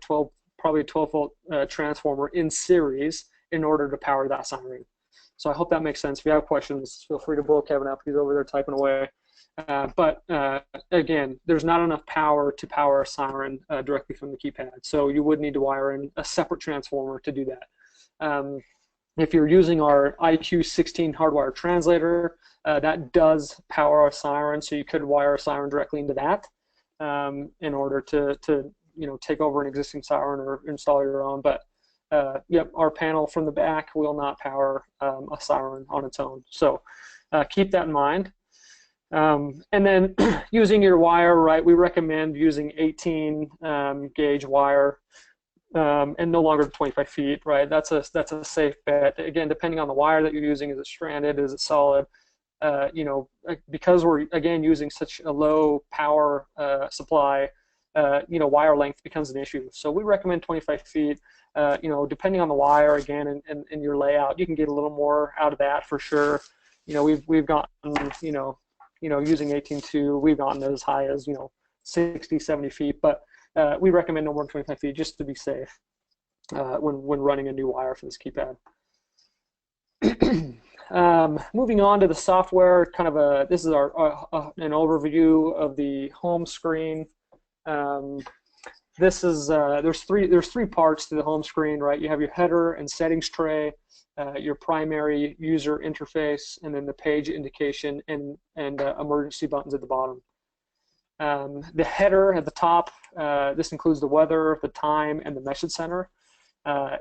probably a 12-volt transformer in series in order to power that siren. So I hope that makes sense. If you have questions, feel free to blow Kevin up. He's over there typing away. But again, there's not enough power to power a siren directly from the keypad. So you would need to wire in a separate transformer to do that. If you're using our IQ16 hardwire translator, that does power a siren, so you could wire a siren directly into that in order to take over an existing siren or install your own. But yep, our panel from the back will not power a siren on its own. So keep that in mind. And then using your wire, right? We recommend using 18 gauge wire. And no longer than 25 feet, right? That's a safe bet. Again, depending on the wire that you're using, is it stranded, is it solid? Because we're again using such a low power supply, wire length becomes an issue. So we recommend 25 feet. Depending on the wire, again, and your layout, you can get a little more out of that for sure. We've gotten, using 18.2, we've gotten as high as 60, 70 feet, but we recommend no more than 25 feet just to be safe when running a new wire for this keypad. Moving on to the software, this is an overview of the home screen. This is there's three parts to the home screen, right? You have your header and settings tray, your primary user interface, and then the page indication and emergency buttons at the bottom. The header at the top, this includes the weather, the time, and the message center.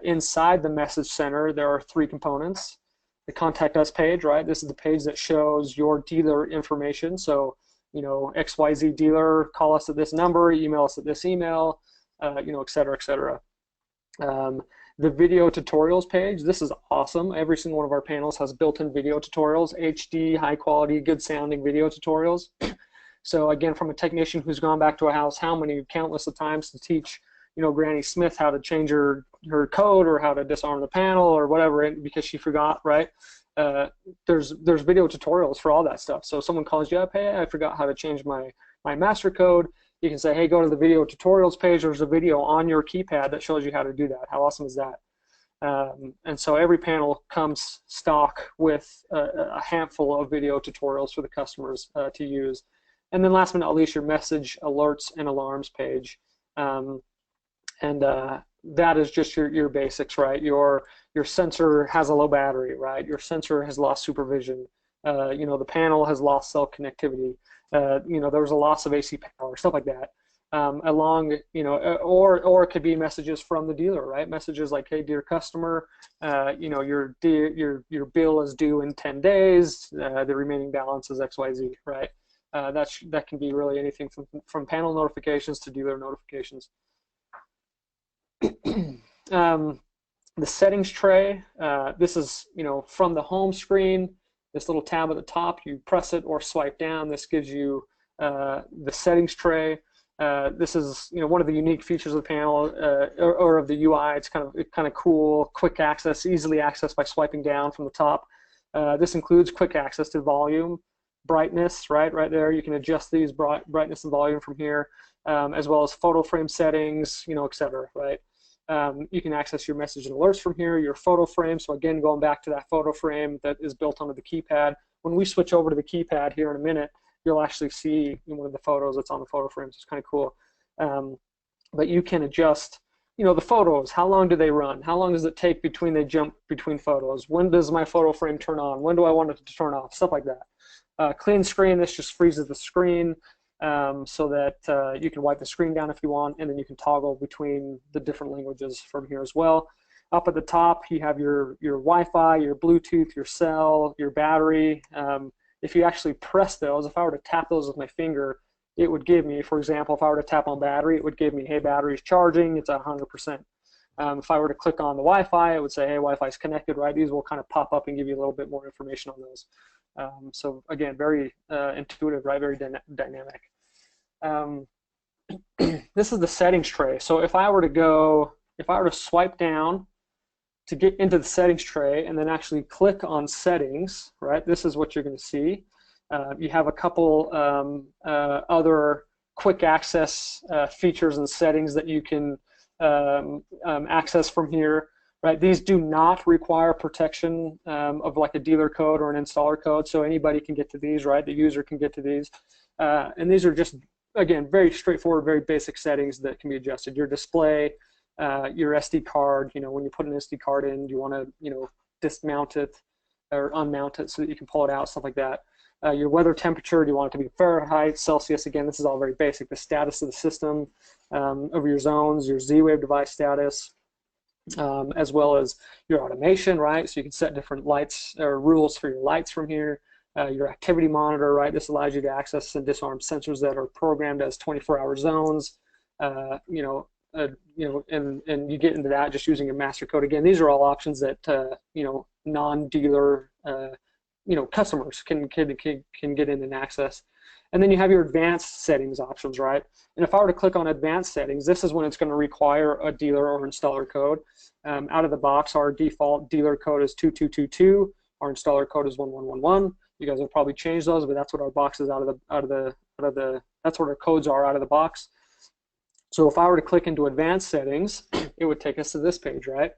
Inside the message center, there are three components. The contact us page, right? This is the page that shows your dealer information. So, XYZ dealer, call us at this number, email us at this email, et cetera, et cetera. The video tutorials page, this is awesome. Every single one of our panels has built-in video tutorials, HD, high quality, good sounding video tutorials. So again, from a technician who's gone back to a house, how many countless of times to teach, Granny Smith how to change her code or how to disarm the panel or whatever because she forgot, right? There's video tutorials for all that stuff. So if someone calls you up, hey, I forgot how to change my master code, you can say, hey, go to the video tutorials page. There's a video on your keypad that shows you how to do that. How awesome is that? And so every panel comes stock with a handful of video tutorials for the customers to use. And then last but not least, your message, alerts, and alarms page. That is just your basics, right? Your sensor has a low battery, right? Your sensor has lost supervision. The panel has lost cell connectivity. There was a loss of AC power, stuff like that. Or it could be messages from the dealer, right? Messages like, hey, dear customer, your bill is due in 10 days. The remaining balance is XYZ, right? That can be really anything from panel notifications to dealer notifications. The settings tray, this is from the home screen, this little tab at the top, you press it or swipe down, this gives you the settings tray. This is one of the unique features of the panel or of the UI. It's kind of cool, quick access, easily accessed by swiping down from the top. This includes quick access to volume, brightness, right there. You can adjust these brightness and volume from here, as well as photo frame settings, et cetera, right? You can access your message and alerts from here, your photo frame. So again, going back to that photo frame that is built onto the keypad. When we switch over to the keypad here in a minute, you'll actually see one of the photos that's on the photo frames. It's kind of cool. But you can adjust, the photos. How long do they run? How long does it take between they jump between photos? When does my photo frame turn on? When do I want it to turn off? Stuff like that. Clean screen, this just freezes the screen so that you can wipe the screen down if you want, and then you can toggle between the different languages from here as well. Up at the top, you have your Wi-Fi, your Bluetooth, your cell, your battery. If you actually press those, if I were to tap those with my finger, it would give me, for example, if I were to tap on battery, it would give me, hey, battery's charging, it's at 100%. If I were to click on the Wi-Fi, it would say, hey, Wi-Fi is connected, right? These will kind of pop up and give you a little bit more information on those. So again, very intuitive, right? Very dynamic. This is the settings tray. So if I were to swipe down to get into the settings tray and then actually click on settings, right? This is what you're going to see. You have a couple other quick access features and settings that you can access from here, right? These do not require protection of like a dealer code or an installer code, so anybody can get to these, right? The user can get to these. And these are just, again, very straightforward, very basic settings that can be adjusted. Your display, your SD card, when you put an SD card in, you want to, dismount it or unmount it so that you can pull it out, stuff like that. Your weather temperature, do you want it to be Fahrenheit, Celsius? Again, this is all very basic. The status of the system, of your zones, your ZWave device status, as well as your automation, right? So you can set different lights or rules for your lights from here. Your activity monitor, right? This allows you to access and disarm sensors that are programmed as 24-hour zones. And you get into that just using your master code. Again, these are all options that non-dealer customers can get in and access. And then you have your advanced settings options, right? And if I were to click on advanced settings, this is when it's going to require a dealer or installer code. Out of the box, our default dealer code is 2222. Our installer code is 1111. You guys have probably changed those, but that's what our box is that's what our codes are out of the box. So if I were to click into advanced settings, it would take us to this page, right?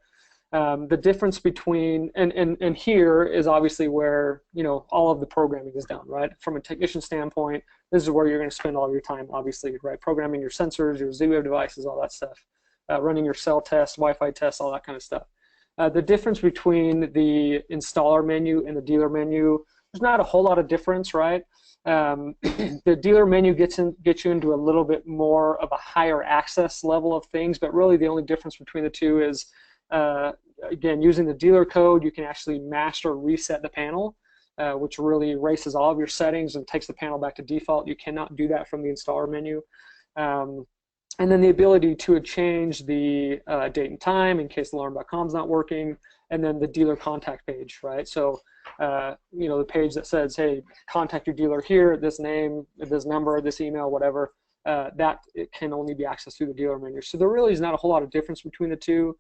The difference between, and here is obviously where, all of the programming is done, right? From a technician standpoint, this is where you're going to spend all your time, obviously, right? Programming your sensors, your ZWave devices, all that stuff. Running your cell tests, Wi-Fi tests, all that kind of stuff. The difference between the installer menu and the dealer menu, there's not a whole lot of difference, right? The dealer menu gets you into a little bit more of a higher access level of things, but really the only difference between the two is, again, using the dealer code, you can actually master reset the panel, which really erases all of your settings and takes the panel back to default. You cannot do that from the installer menu. And then the ability to change the date and time in case alarm.com is not working, and then the dealer contact page, right? So, the page that says, hey, contact your dealer here, this name, this number, this email, whatever, that it can only be accessed through the dealer menu. So there really is not a whole lot of difference between the two.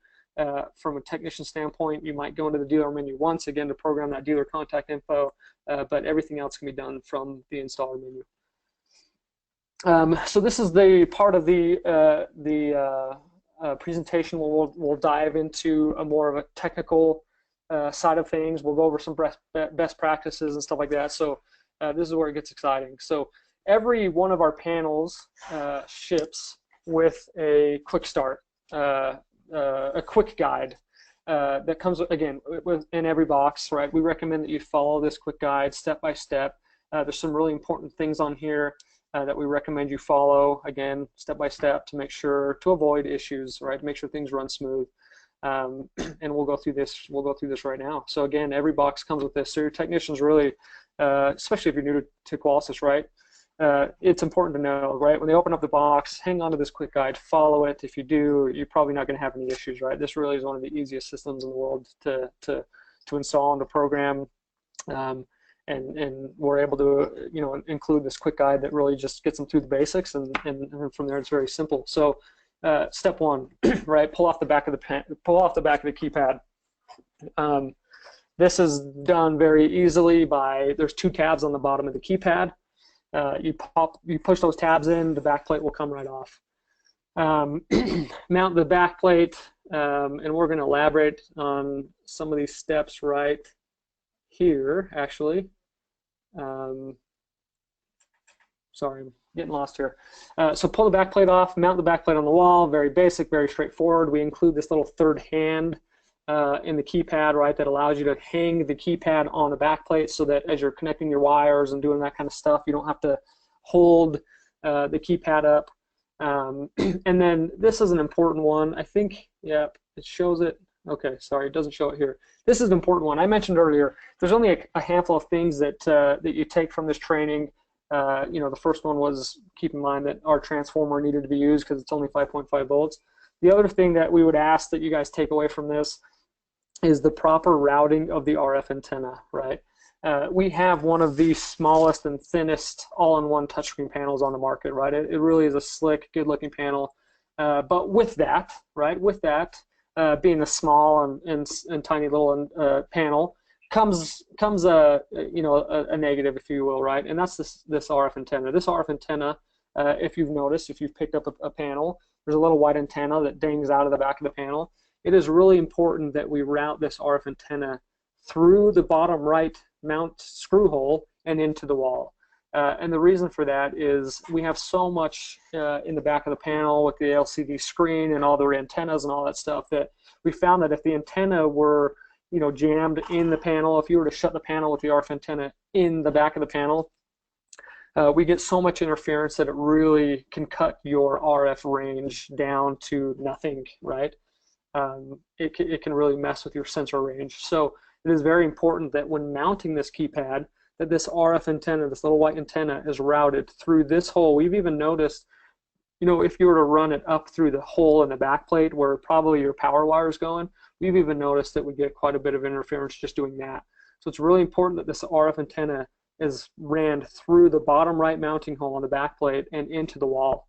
From a technician standpoint, you might go into the dealer menu once, again, to program that dealer contact info, but everything else can be done from the installer menu. So this is the part of the presentation where we'll dive into a more of a technical side of things. We'll go over some best practices and stuff like that. So this is where it gets exciting. So every one of our panels ships with a quick start, a quick guide that comes, again, in every box, right? We recommend that you follow this quick guide step by step. There's some really important things on here that we recommend you follow, again, step by step, to make sure to avoid issues, right? Make sure things run smooth. And we'll go through this. We'll go through this right now. So again, every box comes with this. So your technicians really, especially if you're new to Qolsys, right? It's important to know, right? When they open up the box, hang on to this quick guide, follow it. If you do, you're probably not going to have any issues, right? This really is one of the easiest systems in the world to install and to program. And we're able to, include this quick guide that really just gets them through the basics, and from there it's very simple. So, step one, right? Pull off the back of the keypad. This is done very easily by, there's two tabs on the bottom of the keypad. You push those tabs in, the back plate will come right off. Mount the back plate, and we're going to elaborate on some of these steps right here, actually. Sorry, I'm getting lost here. So pull the back plate off, mount the back plate on the wall. Very basic, very straightforward. We include this little third hand in the keypad, right, that allows you to hang the keypad on the back plate so that as you're connecting your wires and doing that kind of stuff, you don't have to hold the keypad up. And then this is an important one. I think, yep, it shows it. Okay, sorry, it doesn't show it here. This is an important one. I mentioned earlier, there's only a handful of things that that you take from this training The first one was keep in mind that our transformer needed to be used because it's only 5.5 volts. The other thing that we would ask that you guys take away from this is the proper routing of the RF antenna, right? We have one of the smallest and thinnest all-in-one touchscreen panels on the market, right? It really is a slick, good-looking panel. But with that, right, being a small and tiny little panel, comes a negative, if you will, right? And that's this RF antenna. This RF antenna, if you've noticed, if you've picked up a panel, there's a little white antenna that dangs out of the back of the panel. It is really important that we route this RF antenna through the bottom right mount screw hole and into the wall. And the reason for that is we have so much in the back of the panel with the LCD screen and all the antennas and all that stuff that we found that if the antenna were jammed in the panel, if you were to shut the panel with the RF antenna in the back of the panel, we get so much interference that it really can cut your RF range down to nothing, right? It can really mess with your sensor range. So it is very important that when mounting this keypad, that this RF antenna, this little white antenna, is routed through this hole. We've even noticed, if you were to run it up through the hole in the backplate where probably your power wire is going, we've even noticed that we get quite a bit of interference just doing that. So it's really important that this RF antenna is ran through the bottom right mounting hole on the backplate and into the wall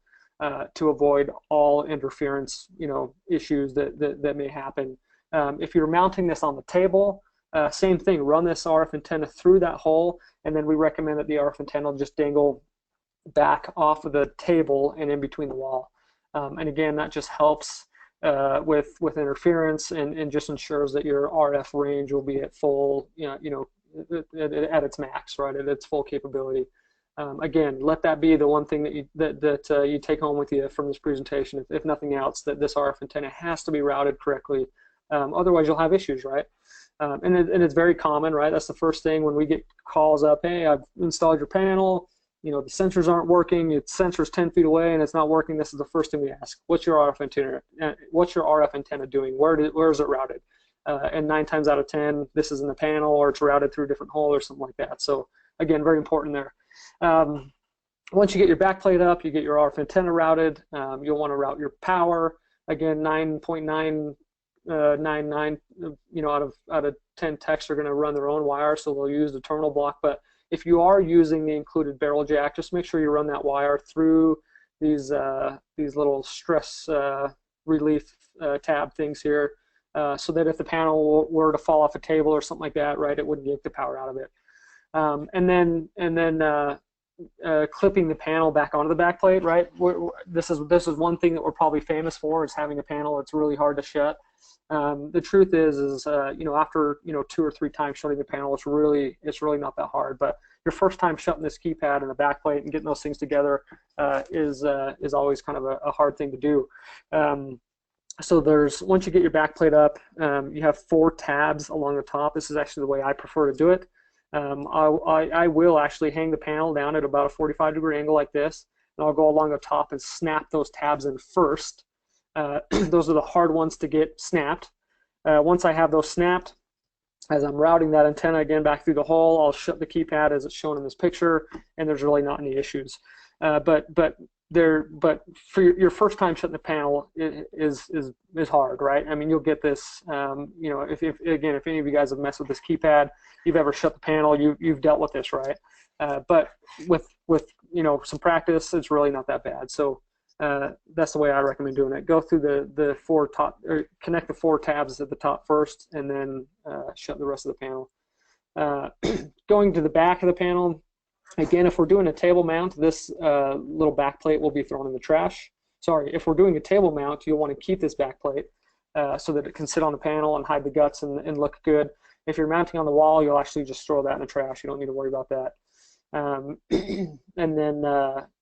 to avoid all interference, issues that may happen. If you're mounting this on the table, same thing, run this RF antenna through that hole, and then we recommend that the RF antenna just dangle back off of the table and in between the wall. And again, that just helps with interference and just ensures that your RF range will be at full, at its max, right, at its full capability. Again, let that be the one thing that you take home with you from this presentation, if nothing else, that this RF antenna has to be routed correctly. Otherwise, you'll have issues, right? And it's very common, right? That's the first thing when we get calls up, hey, I've installed your panel, the sensors aren't working, its sensor's 10 feet away and it's not working. This is the first thing we ask. What's your RF antenna? What's your RF antenna doing? Where is it routed? And 9 times out of 10, this is in the panel or it's routed through a different hole or something like that. So again, very important there. Once you get your backplate up, you get your RF antenna routed. You'll want to route your power. Again, 9.999, out of 10 techs are going to run their own wire, so they'll use the terminal block. But if you are using the included barrel jack, just make sure you run that wire through these little stress relief tab things here, so that if the panel were to fall off a table or something like that, right, it wouldn't yank the power out of it. And then clipping the panel back onto the backplate, right? This is one thing that we're probably famous for, is having a panel that's really hard to shut. The truth is after 2 or 3 times shutting the panel, it's really not that hard. But your first time shutting this keypad and the backplate and getting those things together is always kind of a hard thing to do. So once you get your backplate up, you have 4 tabs along the top. This is actually the way I prefer to do it. I will actually hang the panel down at about a 45-degree angle like this, and I'll go along the top and snap those tabs in first. Those are the hard ones to get snapped. Once I have those snapped, as I'm routing that antenna again back through the hole, I'll shut the keypad as it's shown in this picture, and there's really not any issues. But for your first time shutting the panel is hard, right? I mean, you'll get this. If any of you guys have messed with this keypad, you've ever shut the panel, you've dealt with this, right? But with some practice, it's really not that bad. So that's the way I recommend doing it. Go through the 4 top, or connect the 4 tabs at the top first, and then shut the rest of the panel. Going to the back of the panel. Again, if we're doing a table mount, this little back plate will be thrown in the trash. Sorry, if we're doing a table mount, you'll want to keep this back plate so that it can sit on the panel and hide the guts and look good. If you're mounting on the wall, you'll actually just throw that in the trash. You don't need to worry about that. And then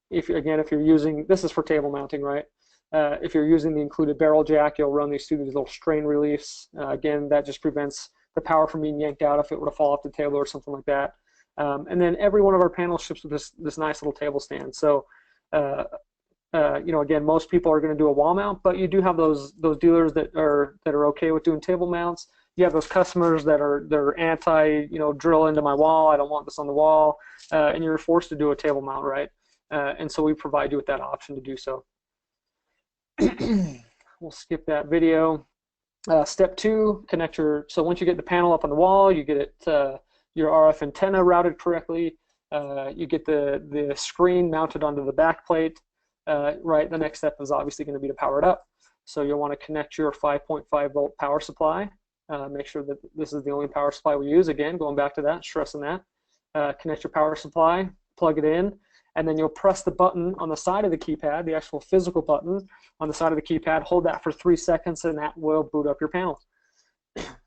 if you're using, this is for table mounting, right? If you're using the included barrel jack, you'll run these through these little strain reliefs. Again, that just prevents the power from being yanked out if it were to fall off the table or something like that. And then every one of our panels ships with this nice little table stand. So, again, most people are going to do a wall mount, but you do have those dealers that are okay with doing table mounts. you have those customers that they're anti, drill into my wall. I don't want this on the wall, and you're forced to do a table mount, right? And so we provide you with that option to do so. We'll skip that video. Step 2, connect your. So once you get the panel up on the wall, you get it your RF antenna routed correctly. You get the screen mounted onto the back plate. Right. The next step is obviously going to be to power it up. So you'll want to connect your 5.5 volt power supply. Make sure that this is the only power supply we use. Again, going back to that, stressing that. Connect your power supply, plug it in, and then you'll press the button on the side of the keypad, the actual physical button on the side of the keypad. Hold that for 3 seconds, and that will boot up your panel.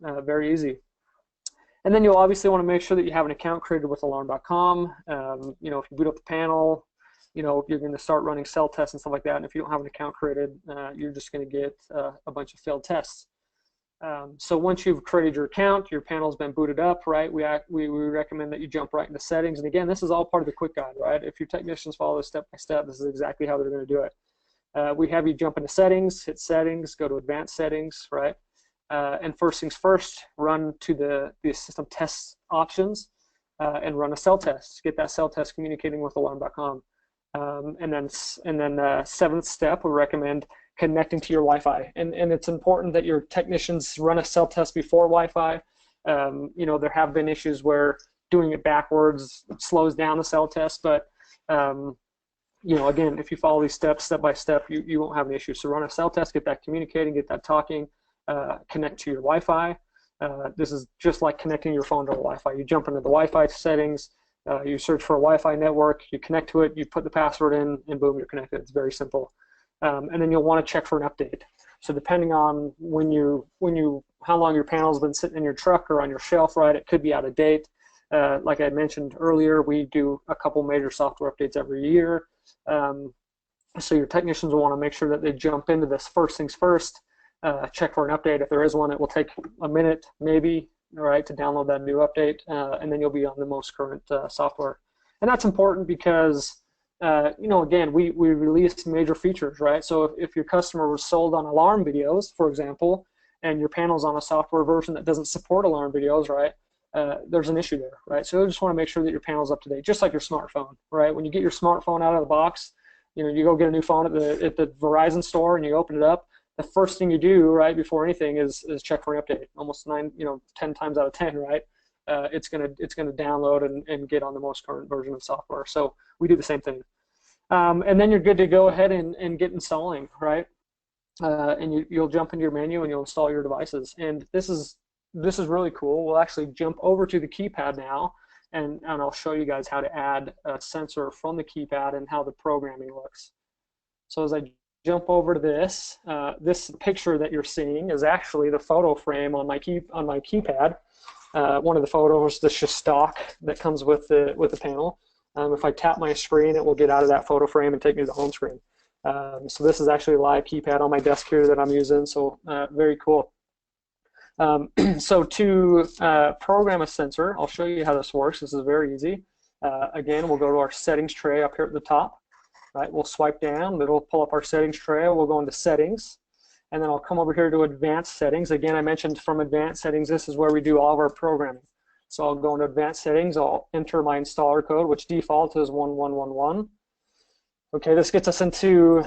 Very easy. And then you'll obviously want to make sure that you have an account created with alarm.com. If you boot up the panel, you're going to start running cell tests and stuff like that. And if you don't have an account created, you're just going to get a bunch of failed tests. So once you've created your account, your panel's been booted up, right? We recommend that you jump right into settings. And again, this is all part of the quick guide, right? If your technicians follow this step by step, this is exactly how they're going to do it. We have you jump into settings, hit settings, go to advanced settings, right? And first things first, run to the system test options and run a cell test. Get that cell test communicating with alarm.com. And then seventh step, we recommend connecting to your Wi-Fi. And it's important that your technicians run a cell test before Wi-Fi. There have been issues where doing it backwards slows down the cell test, but again, if you follow these steps step by step, you won't have an issue. So run a cell test, get that communicating, get that talking, connect to your Wi-Fi. This is just like connecting your phone to the Wi-Fi. You jump into the Wi-Fi settings, you search for a Wi-Fi network, you connect to it, you put the password in, and boom, you're connected. It's very simple. And then you'll want to check for an update. So depending on how long your panel's been sitting in your truck or on your shelf, right, it could be out of date. Like I mentioned earlier, we do a couple major software updates every year. So your technicians will want to make sure that they jump into this first things first, check for an update. If there is one, it will take a minute, maybe, right, to download that new update, and then you'll be on the most current software. And that's important because again, we release major features, right? So if your customer was sold on alarm videos, for example, and your panel's on a software version that doesn't support alarm videos, right, there's an issue there, right? So you just want to make sure that your panel's up to date, just like your smartphone, right? When you get your smartphone out of the box, you go get a new phone at the Verizon store and you open it up, the first thing you do, right, before anything is check for an update. Almost 10 times out of 10, right? It's gonna download and get on the most current version of software. So we do the same thing. And then you're good to go ahead and get installing, right? And you'll jump into your menu and you'll install your devices. And this is really cool. We'll actually jump over to the keypad now, and I'll show you guys how to add a sensor from the keypad and how the programming looks. So as I jump over to this, this picture that you're seeing is actually the photo frame on my keypad. One of the photos, that's just stock that comes with the panel. If I tap my screen, it will get out of that photo frame and take me to the home screen. So this is actually a live keypad on my desk here that I'm using, so very cool. So to program a sensor, I'll show you how this works. This is very easy. Again, we'll go to our settings tray up here at the top. Right, we'll swipe down, it'll pull up our settings tray, we'll go into settings, and then I'll come over here to advanced settings. Again, I mentioned from advanced settings, this is where we do all of our programming. So I'll go into advanced settings, I'll enter my installer code, which default is 1111. Okay, this gets us into,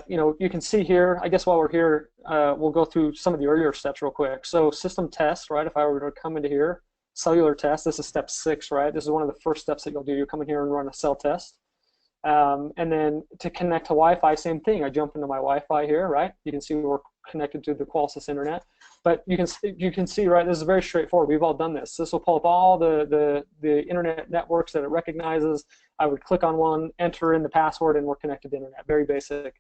you can see here, I guess while we're here, we'll go through some of the earlier steps real quick. So system test, right, if I were to come into here, cellular test, this is step 6, right? This is one of the first steps that you'll do. You come in here and run a cell test. And then to connect to Wi-Fi, same thing. I jump into my Wi-Fi here, right? You can see we're connected to the Qolsys internet. But you can see, right, this is very straightforward. We've all done this. This will pull up all the internet networks that it recognizes. I would click on one, enter in the password, and we're connected to the internet. Very basic.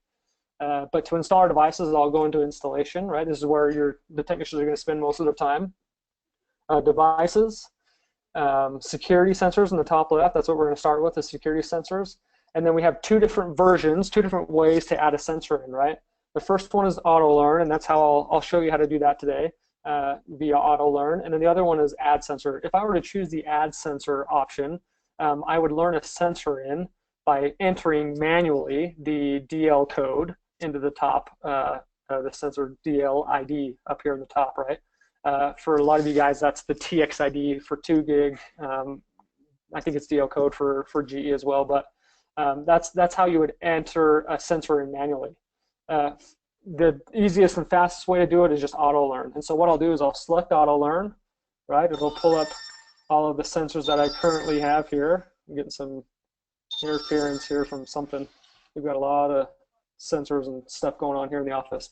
But to install our devices, I'll go into installation, right? This is where the technicians are going to spend most of their time. Devices, security sensors in the top left. That's what we're going to start with, the security sensors. And then we have two different versions, two different ways to add a sensor in, right? The first one is auto learn, and that's how I'll show you how to do that today via auto learn. And then the other one is add sensor. If I were to choose the add sensor option, I would learn a sensor in by entering manually the DL code into the top, the sensor DL ID up here in the top, right? For a lot of you guys, that's the TXID for 2 gig. I think it's DL code for GE as well, but that's how you would enter a sensor in manually. The easiest and fastest way to do it is just auto learn. And so what I'll do is I'll select auto learn, right? It'll pull up all of the sensors that I currently have here. I'm getting some interference here from something. We've got a lot of sensors and stuff going on here in the office.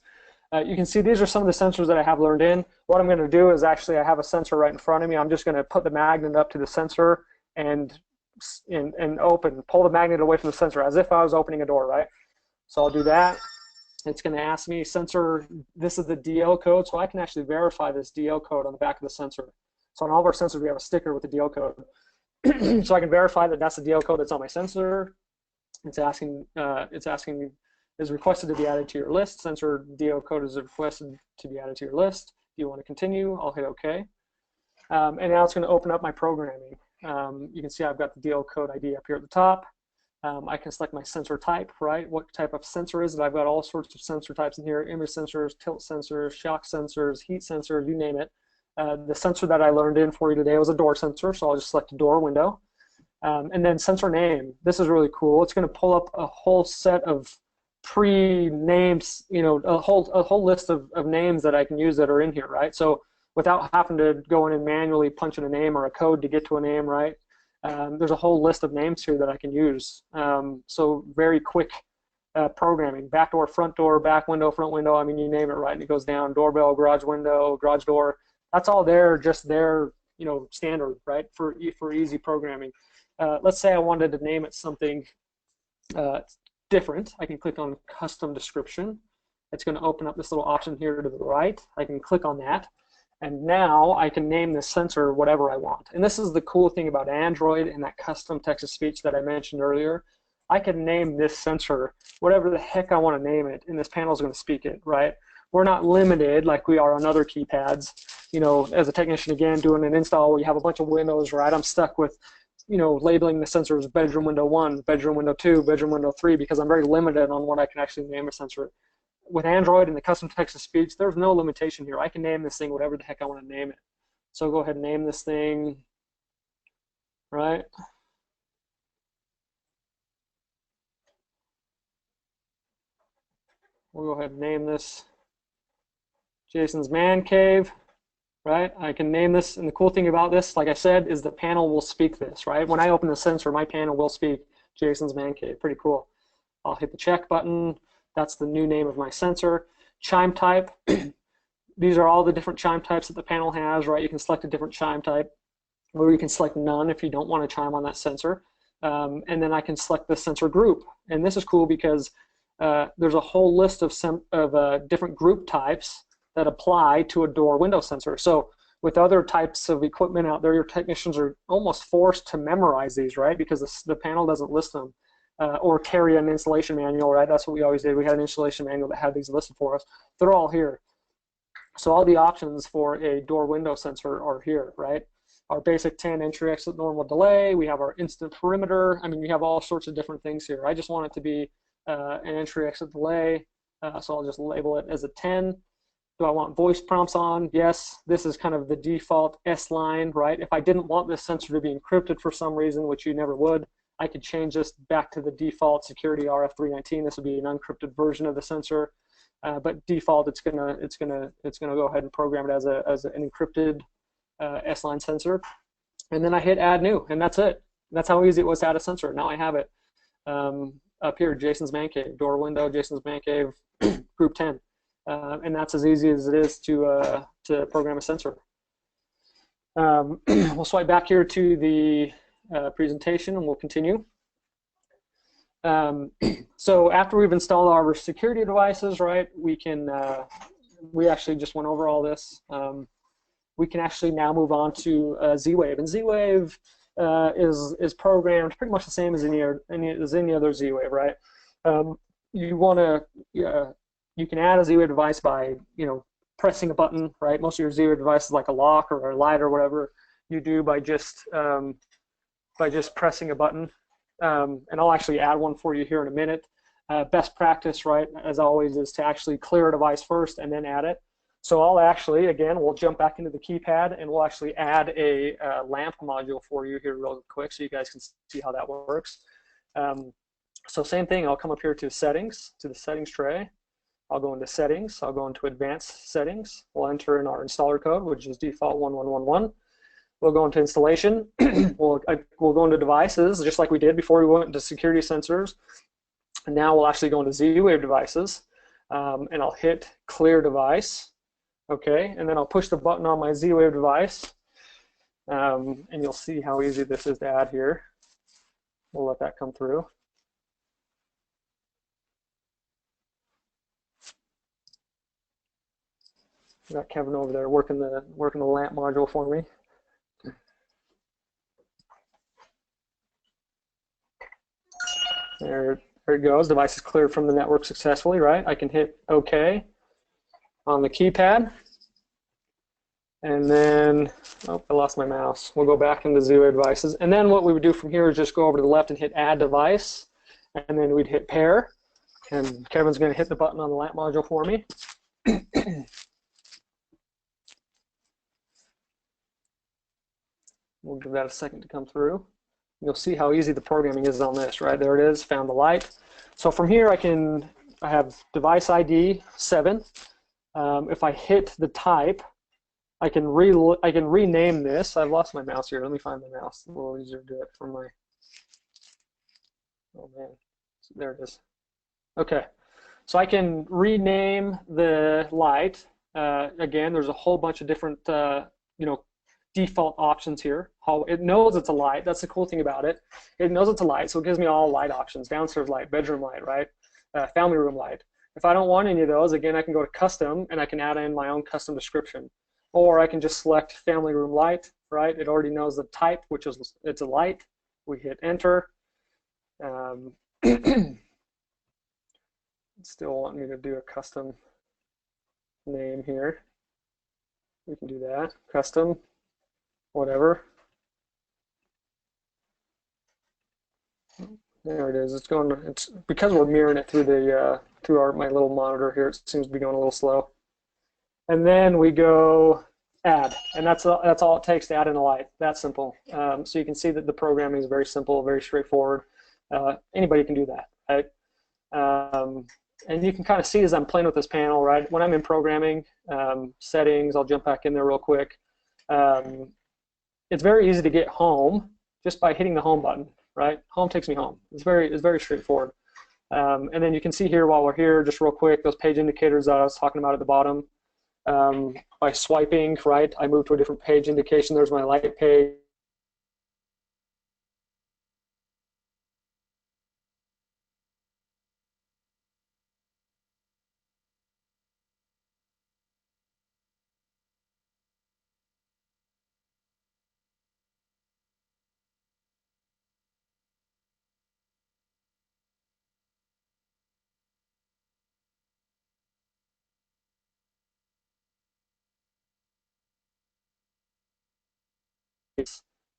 You can see these are some of the sensors that I have learned in. What I'm going to do is actually I have a sensor right in front of me. I'm just going to put the magnet up to the sensor and pull the magnet away from the sensor as if I was opening a door, right? So I'll do that. It's going to ask me sensor, this is the DL code, so I can actually verify this DL code on the back of the sensor. So on all of our sensors, we have a sticker with the DL code. So I can verify that that's the DL code that's on my sensor. It's asking is requested to be added to your list. Sensor DL code is requested to be added to your list. If you want to continue, I'll hit OK. And now it's going to open up my programming. You can see I've got the DL code ID up here at the top. I can select my sensor type, right? What type of sensor is it? I've got all sorts of sensor types in here: image sensors, tilt sensors, shock sensors, heat sensors, you name it. The sensor that I learned in for you today was a door sensor, so I'll just select a door window. And then sensor name. This is really cool. It's going to pull up a whole set of pre-names, you know, a whole list of names that I can use that are in here, right? So without having to go in and manually punch in a name or a code to get to a name, right? There's a whole list of names here that I can use. So very quick programming. Back door, front door, back window, front window. I mean, you name it, right? And it goes down. Doorbell, garage window, garage door. That's all there, just there, you know, standard, right? For easy programming. Let's say I wanted to name it something different. I can click on custom description. It's going to open up this little option here to the right. I can click on that. And now I can name this sensor whatever I want. And this is the cool thing about Android and that custom text-to-speech that I mentioned earlier. I can name this sensor whatever the heck I want to name it, and this panel is going to speak it, right? We're not limited like we are on other keypads. You know, as a technician, again, doing an install where you have a bunch of windows, right? I'm stuck with, you know, labeling the sensors bedroom window 1, bedroom window 2, bedroom window 3, because I'm very limited on what I can actually name a sensor. With Android and the custom text-to-speech, there's no limitation here. I can name this thing whatever the heck I want to name it. So go ahead and name this thing, right? We'll go ahead and name this Jason's Man Cave, right? I can name this, and the cool thing about this, like I said, is the panel will speak this, right? When I open the sensor, my panel will speak Jason's Man Cave. Pretty cool. I'll hit the check button. That's the new name of my sensor. Chime type. These are all the different chime types that the panel has, right? You can select a different chime type, or you can select none if you don't want to chime on that sensor. And then I can select the sensor group. And this is cool because there's a whole list of different group types that apply to a door window sensor. So with other types of equipment out there, your technicians are almost forced to memorize these, right? Because the panel doesn't list them. Or carry an installation manual, right? That's what we always did. We had an installation manual that had these listed for us. They're all here. So all the options for a door window sensor are here, right? Our basic 10 entry exit normal delay. We have our instant perimeter. I mean, we have all sorts of different things here. I just want it to be an entry exit delay. So I'll just label it as a 10. Do I want voice prompts on? Yes. This is kind of the default S line, right? If I didn't want this sensor to be encrypted for some reason, which you never would, I could change this back to the default security RF319. This would be an unencrypted version of the sensor, but default it's gonna go ahead and program it as an encrypted S-line sensor. And then I hit add new, and that's it. That's how easy it was to add a sensor. Now I have it up here, Jason's Man Cave, door window, Jason's Man Cave, group 10, and that's as easy as it is to program a sensor. We'll swipe back here to the presentation and we'll continue. So after we've installed our security devices, right, we actually just went over all this. We can actually now move on to ZWave, and ZWave is programmed pretty much the same as any other ZWave, right? You can add a ZWave device by pressing a button, right? Most of your ZWave devices, like a lock or a light or whatever, you do by just pressing a button. And I'll actually add one for you here in a minute. Best practice, right, as always, is to actually clear a device first and then add it. So I'll actually, again, we'll jump back into the keypad and we'll actually add a lamp module for you here real quick so you guys can see how that works. So same thing, I'll come up here to settings, to the settings tray. I'll go into settings, I'll go into advanced settings. We'll enter in our installer code, which is default 1111. We'll go into installation. we'll go into devices, just like we did before we went into security sensors. And now we'll actually go into ZWave devices. And I'll hit clear device. Okay, and then I'll push the button on my ZWave device. And you'll see how easy this is to add here. We'll let that come through. Got Kevin over there working the lamp module for me. There it goes. Device is cleared from the network successfully, right? I can hit OK on the keypad. And then, oh, I lost my mouse. We'll go back into ZWave devices. And then what we would do from here is just go over to the left and hit add device. And then we'd hit pair. And Kevin's going to hit the button on the lamp module for me. We'll give that a second to come through. You'll see how easy the programming is on this, right? There it is, found the light. So from here I have device ID 7. If I hit the type, I can rename this. I've lost my mouse here. Let me find my mouse. It's a little easier to do it from my, oh man, there it is. Okay, so I can rename the light. Again, there's a whole bunch of different, default options here. It knows it's a light. That's the cool thing about it. It knows it's a light, so it gives me all light options: downstairs light, bedroom light, right? Family room light. If I don't want any of those, again, I can go to custom and I can add in my own custom description. Or I can just select family room light, right? It already knows the type, which is it's a light. We hit enter. Still want me to do a custom name here. We can do that. Custom, whatever. There it is. It's going. It's because we're mirroring it through the my little monitor here. It seems to be going a little slow. And then we go add, and that's all it takes to add in a light. That simple. So you can see that the programming is very simple, very straightforward. Anybody can do that, right? And you can kind of see as I'm playing with this panel, right? When I'm in programming settings, I'll jump back in there real quick. It's very easy to get home just by hitting the home button, right? Home takes me home. It's very straightforward. And then you can see here while we're here, just real quick, those page indicators that I was talking about at the bottom. By swiping, right, I move to a different page indication. There's my light page.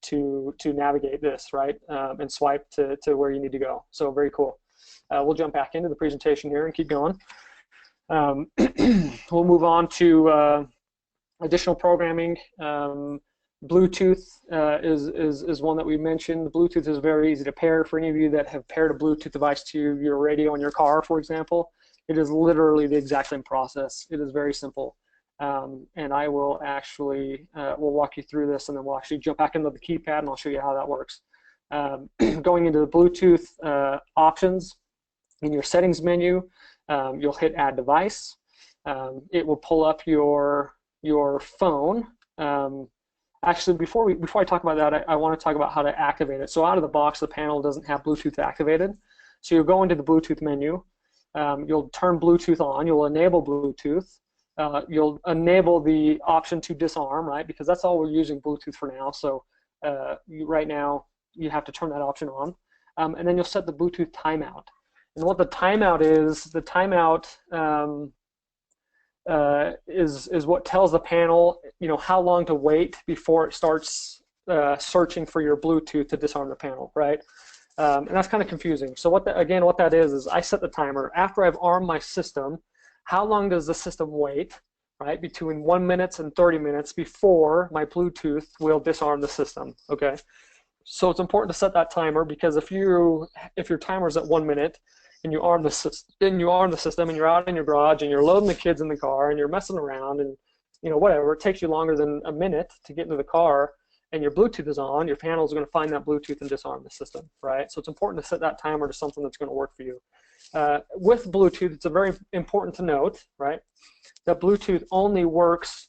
To navigate this, right, and swipe to where you need to go. So very cool. We'll jump back into the presentation here and keep going. We'll move on to additional programming. Bluetooth is one that we mentioned. The Bluetooth is very easy to pair. For any of you that have paired a Bluetooth device to your radio in your car, for example, it is literally the exact same process. It is very simple. And I will actually, we'll walk you through this, and then we'll actually jump back into the keypad and I'll show you how that works. Going into the Bluetooth options, in your settings menu, you'll hit add device. It will pull up your phone. Actually, before I talk about that, I want to talk about how to activate it. So out of the box, the panel doesn't have Bluetooth activated. So you'll go into the Bluetooth menu. You'll turn Bluetooth on. You'll enable Bluetooth. You'll enable the option to disarm, right? Because that's all we're using Bluetooth for now. So right now, you have to turn that option on. And then you'll set the Bluetooth timeout. And what the timeout is, the timeout is what tells the panel, how long to wait before it starts searching for your Bluetooth to disarm the panel, right? And that's kind of confusing. So what that is I set the timer. After I've armed my system, how long does the system wait right, between 1 minute and 30 minutes before my Bluetooth will disarm the system, okay? So it's important to set that timer, because if your timer's at 1 minute and you arm the system and you're out in your garage and you're loading the kids in the car and you're messing around and whatever, it takes you longer than a minute to get into the car and your Bluetooth is on, your panel is going to find that Bluetooth and disarm the system, right? So it's important to set that timer to something that's going to work for you. With Bluetooth, it's very important to note, right, that Bluetooth only works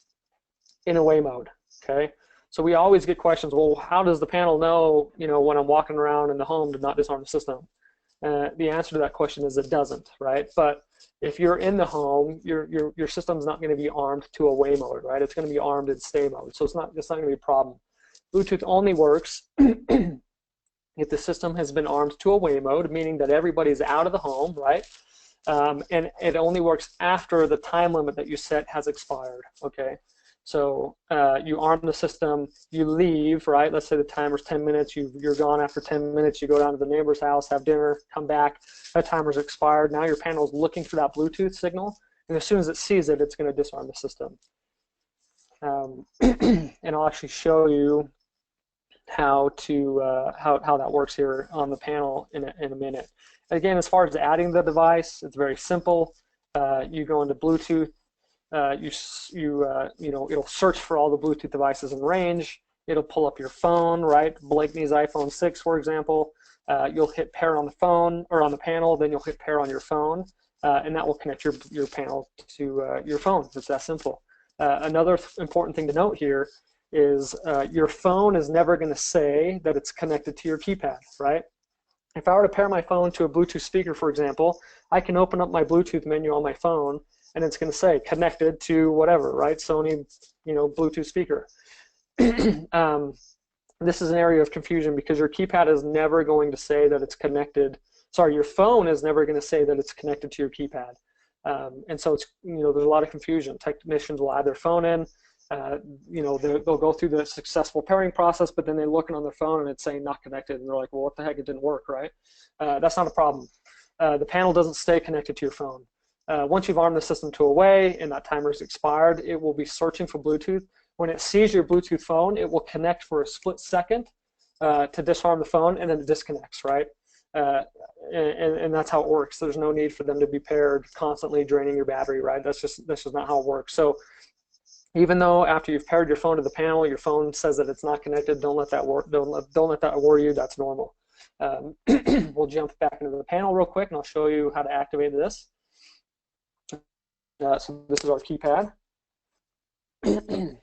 in away mode, okay? So we always get questions, well, how does the panel know, when I'm walking around in the home to not disarm the system? The answer to that question is it doesn't, right? But if you're in the home, your system's not going to be armed to away mode, right? It's going to be armed in stay mode, so it's not going to be a problem. Bluetooth only works if the system has been armed to away mode, meaning that everybody's out of the home, right? And it only works after the time limit that you set has expired, okay? So you arm the system, you leave, right? Let's say the timer's 10 minutes, you're gone after 10 minutes, you go down to the neighbor's house, have dinner, come back, that timer's expired. Now your panel's looking for that Bluetooth signal, and as soon as it sees it, it's going to disarm the system. And I'll actually show you how that works here on the panel in a minute. And again, as far as adding the device, it's very simple. You go into Bluetooth. It'll search for all the Bluetooth devices in range. It'll pull up your phone, right? Blakeney's iPhone 6, for example. You'll hit pair on the phone or on the panel, then you'll hit pair on your phone, and that will connect your panel to your phone. It's that simple. Another important thing to note here is your phone is never going to say that it's connected to your keypad, right? If I were to pair my phone to a Bluetooth speaker, for example, I can open up my Bluetooth menu on my phone, and it's going to say connected to whatever, right? Sony, Bluetooth speaker. This is an area of confusion because your keypad is never going to say that it's connected. Sorry, your phone is never going to say that it's connected to your keypad. And so it's, there's a lot of confusion. Technicians will add their phone in, they'll go through the successful pairing process, but then they look on their phone and it's saying not connected, and they're like, well, what the heck, it didn't work, right? That's not a problem. The panel doesn't stay connected to your phone. Once you've armed the system to away and that timer is expired, it will be searching for Bluetooth. When it sees your Bluetooth phone, it will connect for a split second to disarm the phone, and then it disconnects, right? And that's how it works. There's no need for them to be paired, constantly draining your battery, right? That's just not how it works. So even though after you've paired your phone to the panel, your phone says that it's not connected, don't let that worry you. That's normal. We'll jump back into the panel real quick, and I'll show you how to activate this. So this is our keypad.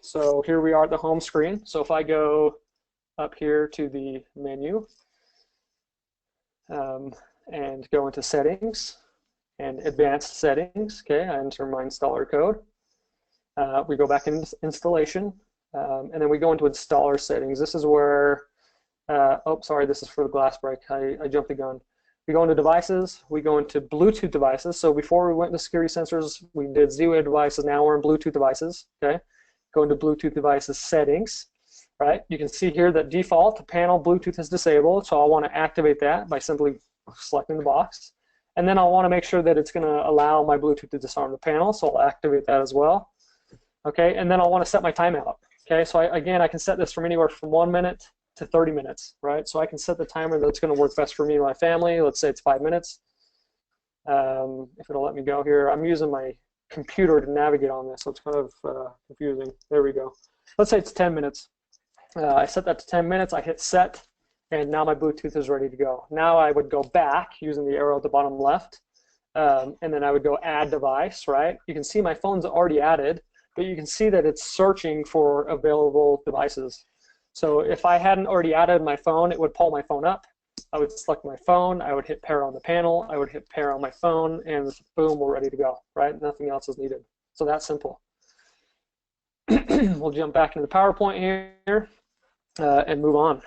So here we are at the home screen. So if I go up here to the menu and go into settings and advanced settings, okay, I enter my installer code. We go back into installation, and then we go into installer settings. This is where, oh, sorry, this is for the glass break. I jumped the gun. We go into devices, we go into Bluetooth devices. So before we went into security sensors, we did ZWave devices, now we're in Bluetooth devices, okay? Go into Bluetooth devices settings, right? You can see here that default panel Bluetooth is disabled, so I'll want to activate that by simply selecting the box. And then I'll want to make sure that it's going to allow my Bluetooth to disarm the panel, so I'll activate that as well. Okay, and then I'll want to set my timeout. Okay, so again, I can set this from anywhere from 1 minute to 30 minutes, right? So I can set the timer that's going to work best for me and my family. Let's say it's 5 minutes. If it'll let me go here. I'm using my computer to navigate on this, so it's kind of confusing. There we go. Let's say it's 10 minutes. I set that to 10 minutes, I hit set, and now my Bluetooth is ready to go. Now I would go back using the arrow at the bottom left, and then I would go add device, right? You can see my phone's already added, but you can see that it's searching for available devices. So if I hadn't already added my phone, it would pull my phone up. I would select my phone, I would hit pair on the panel, I would hit pair on my phone, and boom, we're ready to go, right? Nothing else is needed. So that's simple. We'll jump back into the PowerPoint here and move on.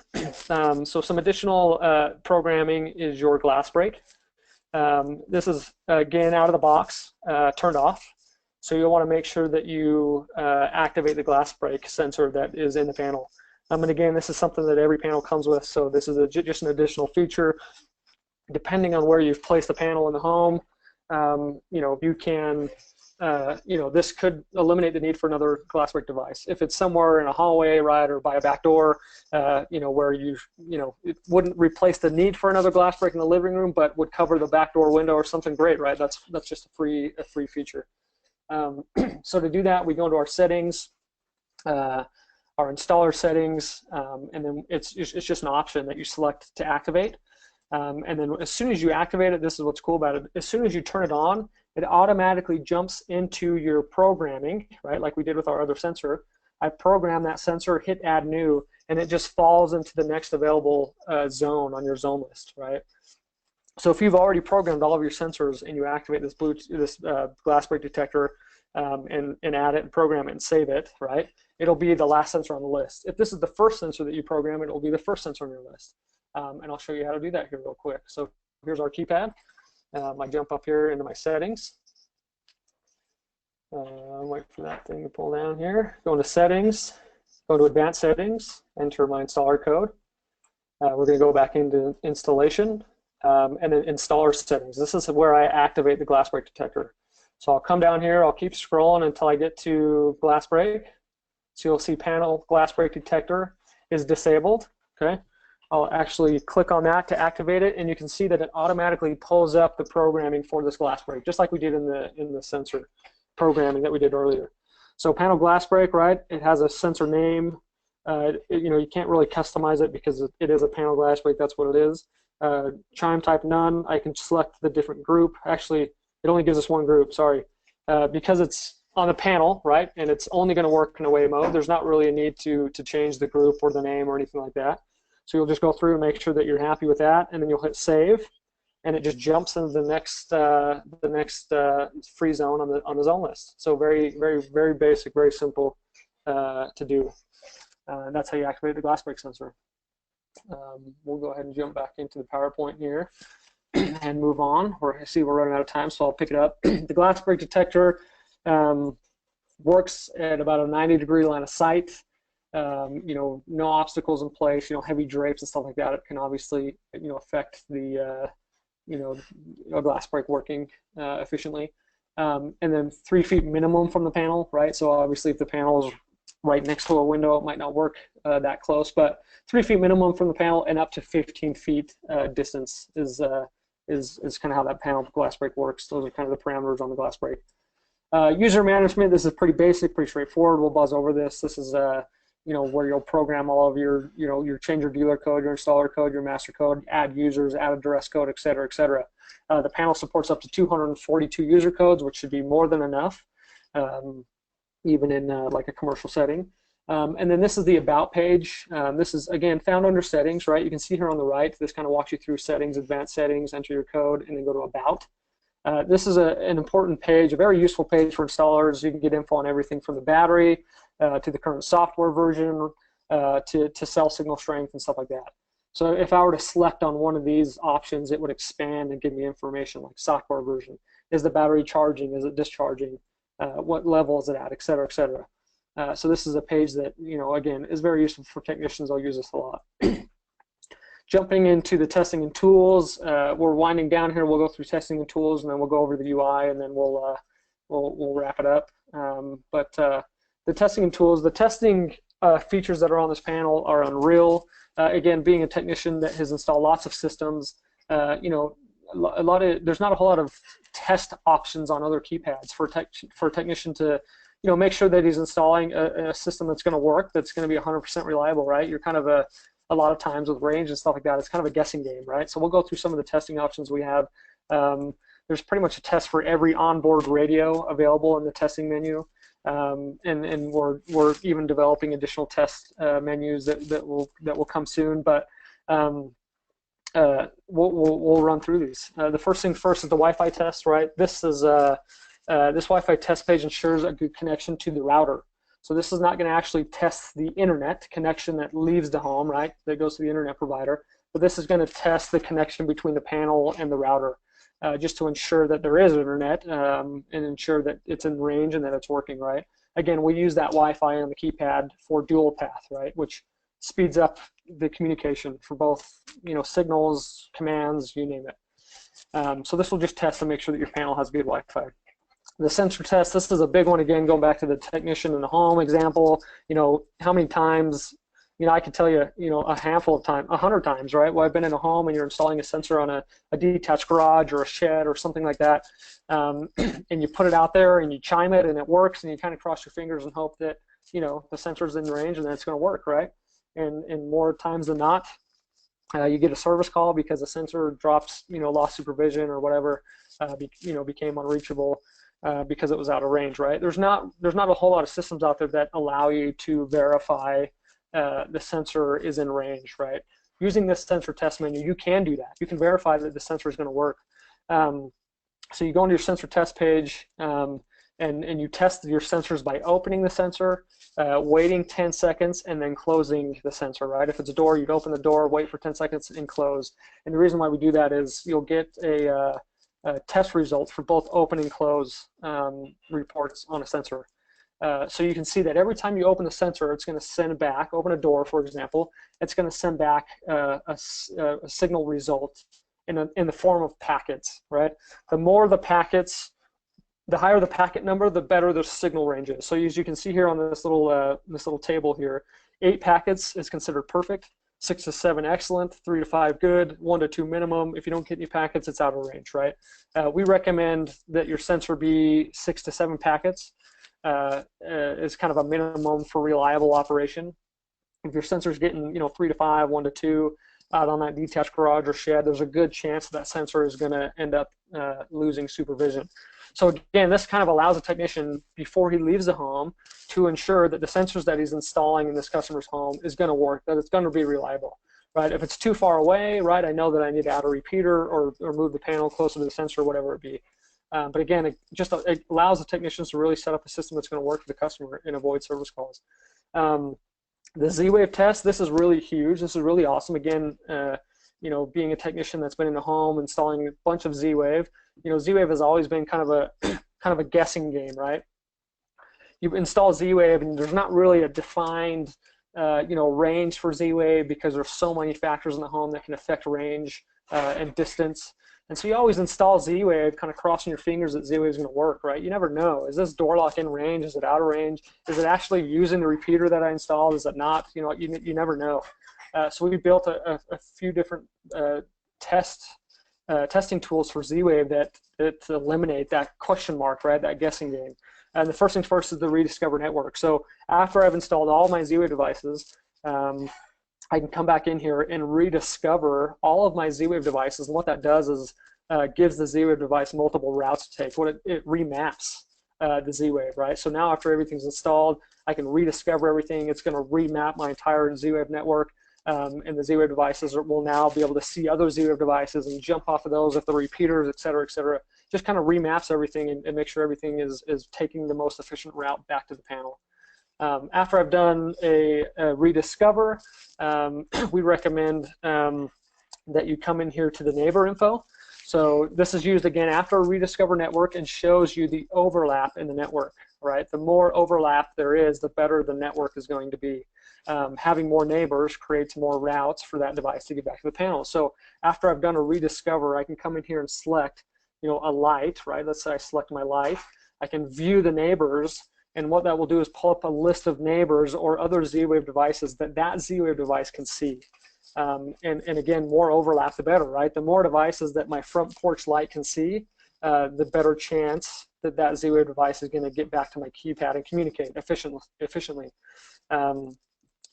So some additional programming is your glass break. This is, again, out of the box, turned off. So you'll want to make sure that you activate the glass break sensor that is in the panel. And again, this is something that every panel comes with, so this is just an additional feature. Depending on where you've placed the panel in the home, you can this could eliminate the need for another glass break device. If it's somewhere in a hallway, right, or by a back door, where it wouldn't replace the need for another glass break in the living room, but would cover the back door window or something great, right? That's just a free feature. So to do that, we go into our settings, our installer settings, and then it's just an option that you select to activate. And then as soon as you activate it, this is what's cool about it. As soon as you turn it on, it automatically jumps into your programming, right? Like we did with our other sensor. I program that sensor, hit add new, and it just falls into the next available zone on your zone list, right? So if you've already programmed all of your sensors and you activate this glass break detector and add it and program it and save it, right? It'll be the last sensor on the list. If this is the first sensor that you program, it will be the first sensor on your list. And I'll show you how to do that here real quick. So here's our keypad. I jump up here into my settings. Wait for that thing to pull down here. Go into settings, go to advanced settings, enter my installer code. We're going to go back into installation and then installer settings. This is where I activate the glass break detector. So I'll come down here, I'll keep scrolling until I get to glass break. So you'll see panel glass break detector is disabled, okay? I'll actually click on that to activate it, and you can see that it automatically pulls up the programming for this glass break, just like we did in the sensor programming that we did earlier. So panel glass break, right? It has a sensor name. You can't really customize it because it is a panel glass break. That's what it is. Chime type none. I can select the different group. Actually, it only gives us one group. Sorry, because it's on the panel, right? And it's only going to work in away mode. There's not really a need to change the group or the name or anything like that. So you'll just go through and make sure that you're happy with that, and then you'll hit save, and it just jumps into the next free zone on the zone list. So very, very, very basic, very simple to do. And that's how you activate the glass break sensor. We'll go ahead and jump back into the PowerPoint here and move on. I see we're running out of time, so I'll pick it up. The glass break detector works at about a 90-degree line of sight. No obstacles in place, heavy drapes and stuff like that. It can obviously, affect the, a glass break working efficiently. And then 3 feet minimum from the panel, right? So obviously if the panel is right next to a window, it might not work that close, but 3 feet minimum from the panel and up to 15 feet distance is kind of how that panel glass break works. Those are kind of the parameters on the glass break. User management, this is pretty basic, pretty straightforward. We'll buzz over this. This is where you'll program all of your, your changer dealer code, your installer code, your master code, add users, add address code, et cetera, et cetera. The panel supports up to 242 user codes, which should be more than enough, even in like a commercial setting. And then this is the About page. This is, again, found under settings, right? You can see here on the right, this kind of walks you through settings, advanced settings, enter your code, and then go to About. This is an important page, a very useful page for installers. You can get info on everything from the battery to the current software version to cell signal strength and stuff like that. So if I were to select on one of these options, it would expand and give me information like software version. Is the battery charging? Is it discharging? What level is it at? Et cetera, et cetera. So this is a page that, again, is very useful for technicians. I'll use this a lot. Jumping into the testing and tools, we're winding down here. We'll go through testing and tools, and then we'll go over the UI, and then we'll wrap it up. The testing and tools, the testing features that are on this panel are Unreal. Again, being a technician that has installed lots of systems, there's not a whole lot of test options on other keypads for a technician to, make sure that he's installing a system that's going to work, that's going to be 100% reliable, right? You're kind of a lot of times with range and stuff like that, it's kind of a guessing game, right? So we'll go through some of the testing options we have. There's pretty much a test for every onboard radio available in the testing menu, and we're even developing additional test menus that will come soon. But we'll run through these. The first thing first is the Wi-Fi test, right? This is this Wi-Fi test page ensures a good connection to the router. So this is not going to actually test the internet connection that leaves the home, right? That goes to the internet provider. But this is going to test the connection between the panel and the router, just to ensure that there is internet and ensure that it's in range and that it's working, right? Again, we use that Wi-Fi on the keypad for dual path, right? Which speeds up the communication for both, signals, commands, you name it. So this will just test to make sure that your panel has good Wi-Fi. The sensor test, this is a big one again, going back to the technician in the home example. How many times, I could tell you, a handful of times, 100 times, right? Well, I've been in a home and you're installing a sensor on a detached garage or a shed or something like that, and you put it out there and you chime it and it works, and you kind of cross your fingers and hope that, the sensor's in range and that it's going to work, right? And more times than not, you get a service call because the sensor drops, lost supervision or whatever, became unreachable because it was out of range, right? There's not a whole lot of systems out there that allow you to verify the sensor is in range, right? Using this sensor test menu, you can do that. You can verify that the sensor is going to work. So you go into your sensor test page, and you test your sensors by opening the sensor, waiting 10 seconds, and then closing the sensor, right? If it's a door, you'd open the door, wait for 10 seconds, and close. And the reason why we do that is you'll get a test results for both open and close reports on a sensor. So you can see that every time you open the sensor, it's going to send back, open a door, for example, it's going to send back a signal result in the form of packets, right? The more the packets, the higher the packet number, the better the signal range is. So as you can see here on this little table here, 8 packets is considered perfect, 6 to 7 excellent, 3 to 5 good, 1 to 2 minimum. If you don't get any packets, it's out of range, right? We recommend that your sensor be 6 to 7 packets. Is kind of a minimum for reliable operation. If your sensor's getting 3 to 5, 1 to 2 out on that detached garage or shed, there's a good chance that sensor is going to end up losing supervision. So again, this kind of allows a technician, before he leaves the home, to ensure that the sensors that he's installing in this customer's home is going to work, that it's going to be reliable, right? If it's too far away, right, I know that I need to add a repeater or move the panel closer to the sensor, whatever it be. But again, it allows the technicians to really set up a system that's going to work for the customer and avoid service calls. The ZWave test, this is really huge. This is really awesome. Again, being a technician that's been in the home installing a bunch of ZWave, ZWave has always been kind of a guessing game, right? You install ZWave and there's not really a defined range for ZWave because there's so many factors in the home that can affect range and distance. And so you always install ZWave, kind of crossing your fingers that ZWave is going to work, right? You never know. Is this door lock in range? Is it out of range? Is it actually using the repeater that I installed? Is it not? You never know. So we built a few different testing tools for ZWave that eliminate that question mark, right? That guessing game. And the first thing first is the rediscover network. So after I've installed all my ZWave devices, I can come back in here and rediscover all of my ZWave devices. And what that does is gives the ZWave device multiple routes to take. It remaps the ZWave, right? So now after everything's installed, I can rediscover everything. It's going to remap my entire ZWave network. And the ZWave devices will now be able to see other ZWave devices and jump off of those if they're repeaters, et cetera, et cetera. Just kind of remaps everything and make sure everything is taking the most efficient route back to the panel. After I've done a rediscover, we recommend that you come in here to the neighbor info. So this is used again after a rediscover network and shows you the overlap in the network, right? The more overlap there is, the better the network is going to be. Having more neighbors creates more routes for that device to get back to the panel. So after I've done a rediscover, I can come in here and select, a light, right? Let's say I select my light. I can view the neighbors, and what that will do is pull up a list of neighbors or other ZWave devices that ZWave device can see. And again, more overlap, the better, right? The more devices that my front porch light can see, the better chance that ZWave device is going to get back to my keypad and communicate efficiently.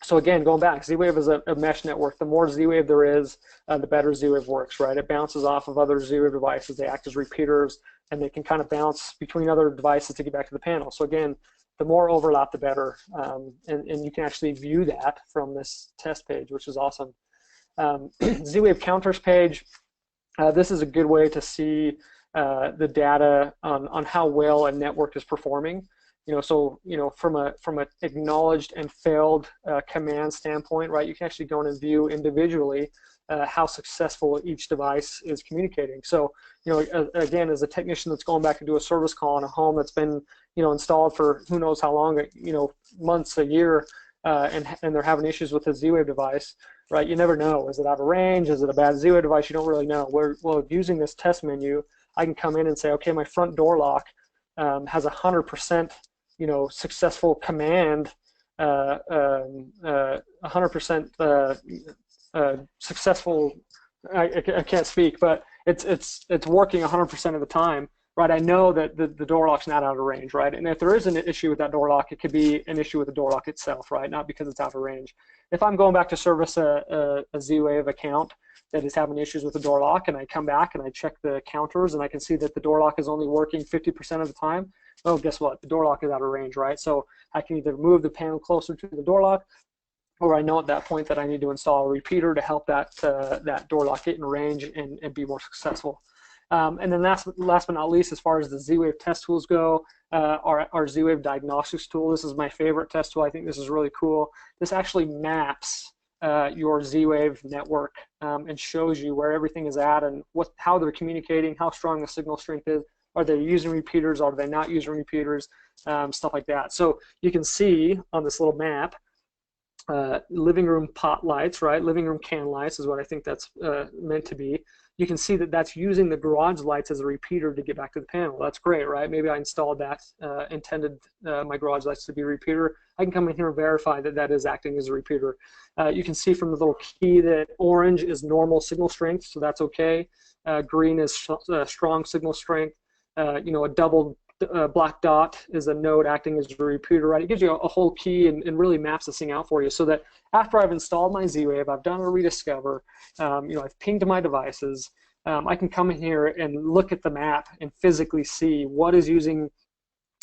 So again, going back, ZWave is a mesh network. The more ZWave there is, the better ZWave works, right? It bounces off of other ZWave devices. They act as repeaters, and they can kind of bounce between other devices to get back to the panel. So again, the more overlap, the better. And you can actually view that from this test page, which is awesome. ZWave counters page, this is a good way to see the data on how well a network is performing. From an acknowledged and failed command standpoint, right? You can actually go in and view individually how successful each device is communicating. So, again, as a technician that's going back to do a service call on a home that's been, installed for who knows how long, months, a year, and they're having issues with the ZWave device, right? You never know. Is it out of range? Is it a bad ZWave device? You don't really know. Well, using this test menu, I can come in and say, okay, my front door lock has 100% successful command, 100% successful. I can't speak, but it's working 100% of the time, right? I know that the door lock's not out of range, right? And if there is an issue with that door lock, it could be an issue with the door lock itself, right? Not because it's out of range. If I'm going back to service a ZWave account that is having issues with the door lock, and I come back and I check the counters and I can see that the door lock is only working 50% of the time, well, guess what? The door lock is out of range, right? So I can either move the panel closer to the door lock, or I know at that point that I need to install a repeater to help that that door lock get in range and be more successful. And then last but not least, as far as the ZWave test tools go, our ZWave diagnostics tool. This is my favorite test tool. I think this is really cool. This actually maps your ZWave network and shows you where everything is at and how they're communicating, how strong the signal strength is. Are they using repeaters? Are they not using repeaters? Stuff like that. So you can see on this little map, living room pot lights, right? Living room can lights is what I think that's meant to be. You can see that that's using the garage lights as a repeater to get back to the panel. That's great, right? Maybe I installed that, intended my garage lights to be a repeater. I can come in here and verify that that is acting as a repeater. You can see from the little key that orange is normal signal strength, so that's okay. Green is strong signal strength. A double black dot is a node acting as a repeater, right? It gives you a whole key and really maps this thing out for you so that after I've installed my ZWave, I've done a rediscover, I've pinged my devices, I can come in here and look at the map and physically see what is using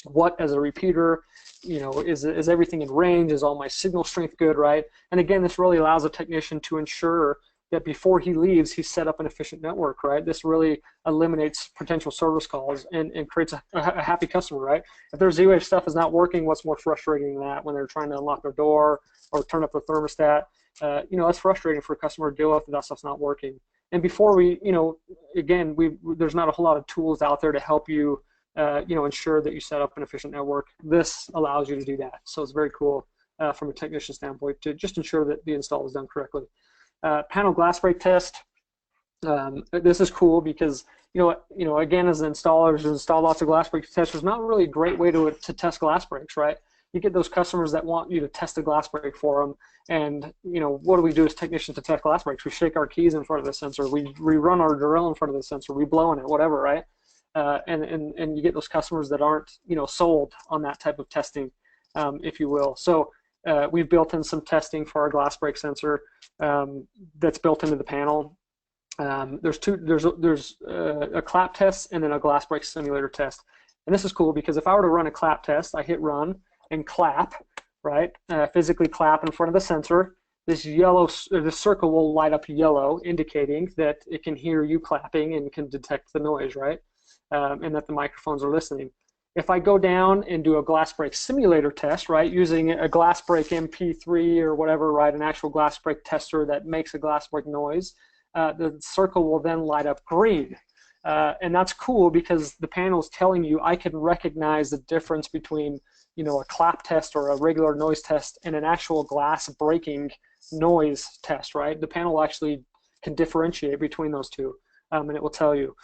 what as a repeater, is everything in range, is all my signal strength good, right? And again, this really allows a technician to ensure that before he leaves, he's set up an efficient network, right? This really eliminates potential service calls and creates a happy customer, right? If their ZWave stuff is not working, what's more frustrating than that when they're trying to unlock their door or turn up their thermostat? That's frustrating for a customer to deal with if that stuff's not working. And before we, again, there's not a whole lot of tools out there to help you, ensure that you set up an efficient network. This allows you to do that. So it's very cool from a technician standpoint to just ensure that the install is done correctly. Panel glass break test. This is cool because again, as installers who install lots of glass break tests, there's not really a great way to test glass breaks, right? You get those customers that want you to test a glass break for them, and what do we do as technicians to test glass breaks? We shake our keys in front of the sensor, we run our drill in front of the sensor, we blow in it, whatever, right? And you get those customers that aren't sold on that type of testing, if you will. So we've built in some testing for our glass break sensor that's built into the panel. There's a clap test and then a glass break simulator test. And this is cool because if I were to run a clap test, I hit run and clap, right? Physically clap in front of the sensor. This circle will light up yellow, indicating that it can hear you clapping and can detect the noise, right? And that the microphones are listening. If I go down and do a glass break simulator test, right, using a glass break MP3 or whatever, right, an actual glass break tester that makes a glass break noise, the circle will then light up green. And that's cool because the panel is telling you I can recognize the difference between a clap test or a regular noise test and an actual glass breaking noise test, right? The panel actually can differentiate between those two, and it will tell you.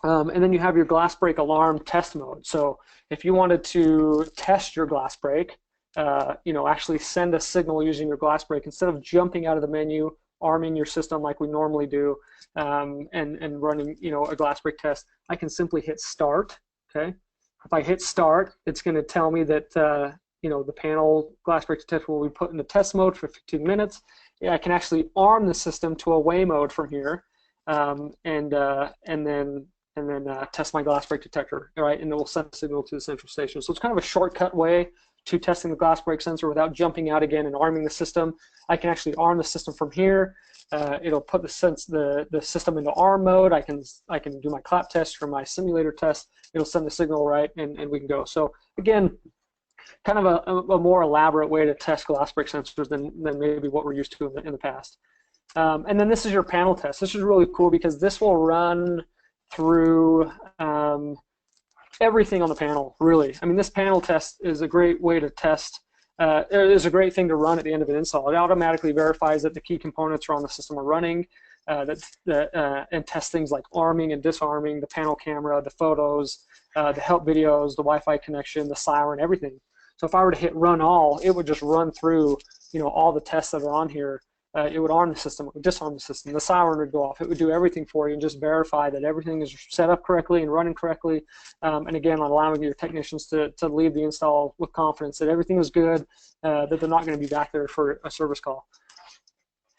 And then you have your glass break alarm test mode. So if you wanted to test your glass break, actually send a signal using your glass break instead of jumping out of the menu, arming your system like we normally do, and running a glass break test, I can simply hit start. Okay. If I hit start, it's going to tell me that the panel glass break test will be put into test mode for 15 minutes. Yeah, I can actually arm the system to away mode from here, and then test my glass break detector, right? And it will send a signal to the central station. So it's kind of a shortcut way to testing the glass break sensor without jumping out again and arming the system. I can actually arm the system from here. It'll put the system into arm mode. I can do my clap test or my simulator test. It'll send the signal, right, and we can go. So again, kind of a more elaborate way to test glass break sensors than maybe what we're used to in the past. And then this is your panel test. This is really cool because this will run through everything on the panel, really. I mean, this panel test is a great way to test. It is a great thing to run at the end of an install. It automatically verifies that the key components are on the system are running. and test things like arming and disarming, the panel camera, the photos, the help videos, the Wi-Fi connection, the siren, everything. So if I were to hit run all, it would just run through, all the tests that are on here. It would arm the system, it would disarm the system, the siren would go off, it would do everything for you and just verify that everything is set up correctly and running correctly. And again, allowing your technicians to leave the install with confidence that everything is good, that they're not going to be back there for a service call.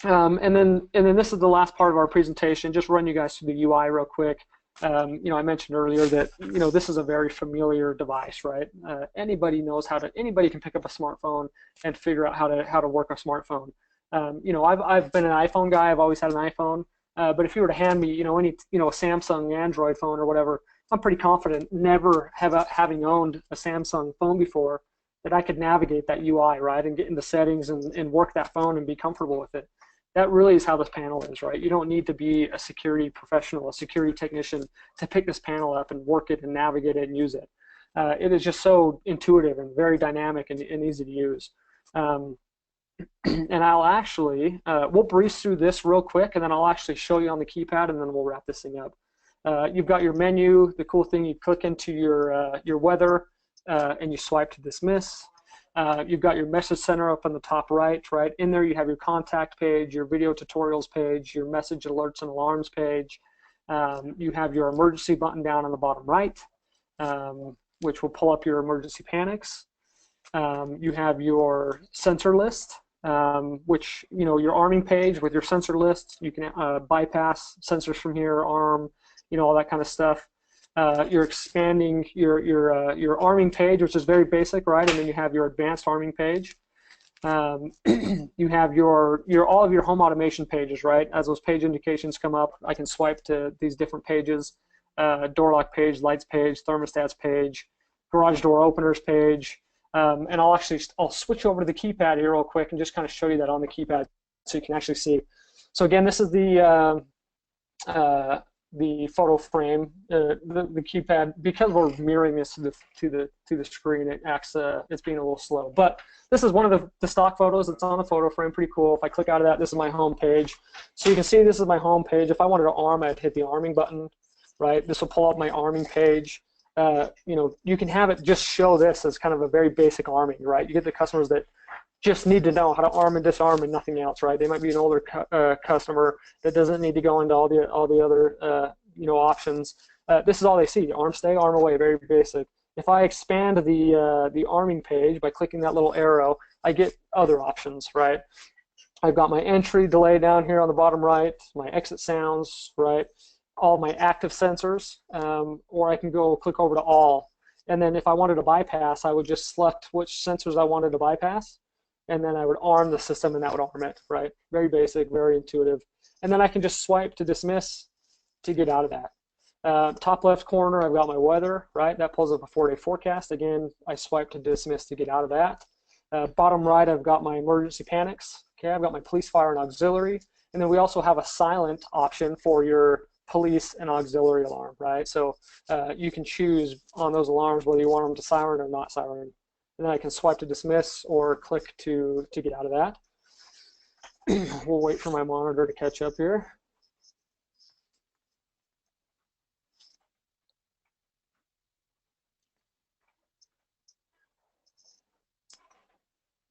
And then this is the last part of our presentation. Just run you guys through the UI real quick. I mentioned earlier that this is a very familiar device, right? Anybody can pick up a smartphone and figure out how to work a smartphone. I've been an iPhone guy. I've always had an iPhone. But if you were to hand me, any a Samsung Android phone or whatever, I'm pretty confident, never having owned a Samsung phone before, that I could navigate that UI, right, and get into settings and work that phone and be comfortable with it. That really is how this panel is, right? You don't need to be a security professional, a security technician to pick this panel up and work it and navigate it and use it. It is just so intuitive and very dynamic and easy to use. And I'll actually, we'll breeze through this real quick, and then I'll actually show you on the keypad, and then we'll wrap this thing up. You've got your menu. The cool thing, you click into your weather, and you swipe to dismiss. You've got your message center up on the top right. In there, you have your contact page, your video tutorials page, your message alerts and alarms page. You have your emergency button down on the bottom right, which will pull up your emergency panics. You have your sensor list, which, your arming page with your sensor list. You can bypass sensors from here, arm, all that kind of stuff. You're expanding your arming page, which is very basic, right? And then you have your advanced arming page. You have all of your home automation pages, right? As those page indications come up, I can swipe to these different pages: door lock page, lights page, thermostats page, garage door openers page. And I'll switch over to the keypad here real quick and just kind of show you that on the keypad so you can actually see. So again, this is the photo frame, the keypad. Because we're mirroring this to the screen, it's being a little slow. But this is one of the stock photos that's on the photo frame. Pretty cool. If I click out of that, this is my home page. So you can see this is my home page. If I wanted to arm, I'd hit the arming button, right? This will pull up my arming page. You can have it just show this as kind of a very basic arming, right? You get the customers that just need to know how to arm and disarm and nothing else, right? They might be an older customer that doesn't need to go into all the other options. This is all they see: arm, stay, arm away. Very basic. If I expand the arming page by clicking that little arrow, I get other options, right? I've got my entry delay down here on the bottom right, my exit sounds, right? All my active sensors, or I can go click over to all. And then if I wanted to bypass, I would just select which sensors I wanted to bypass, and then I would arm the system, and that would arm it, right? Very basic, very intuitive. And then I can just swipe to dismiss to get out of that. Top left corner, I've got my weather, right? That pulls up a 4-day forecast. Again, I swipe to dismiss to get out of that. Bottom right, I've got my emergency panics. Okay, I've got my police, fire, and auxiliary. And then we also have a silent option for your police and auxiliary alarm, right? So you can choose on those alarms whether you want them to siren or not siren. And then I can swipe to dismiss or click to get out of that. We'll wait for my monitor to catch up here.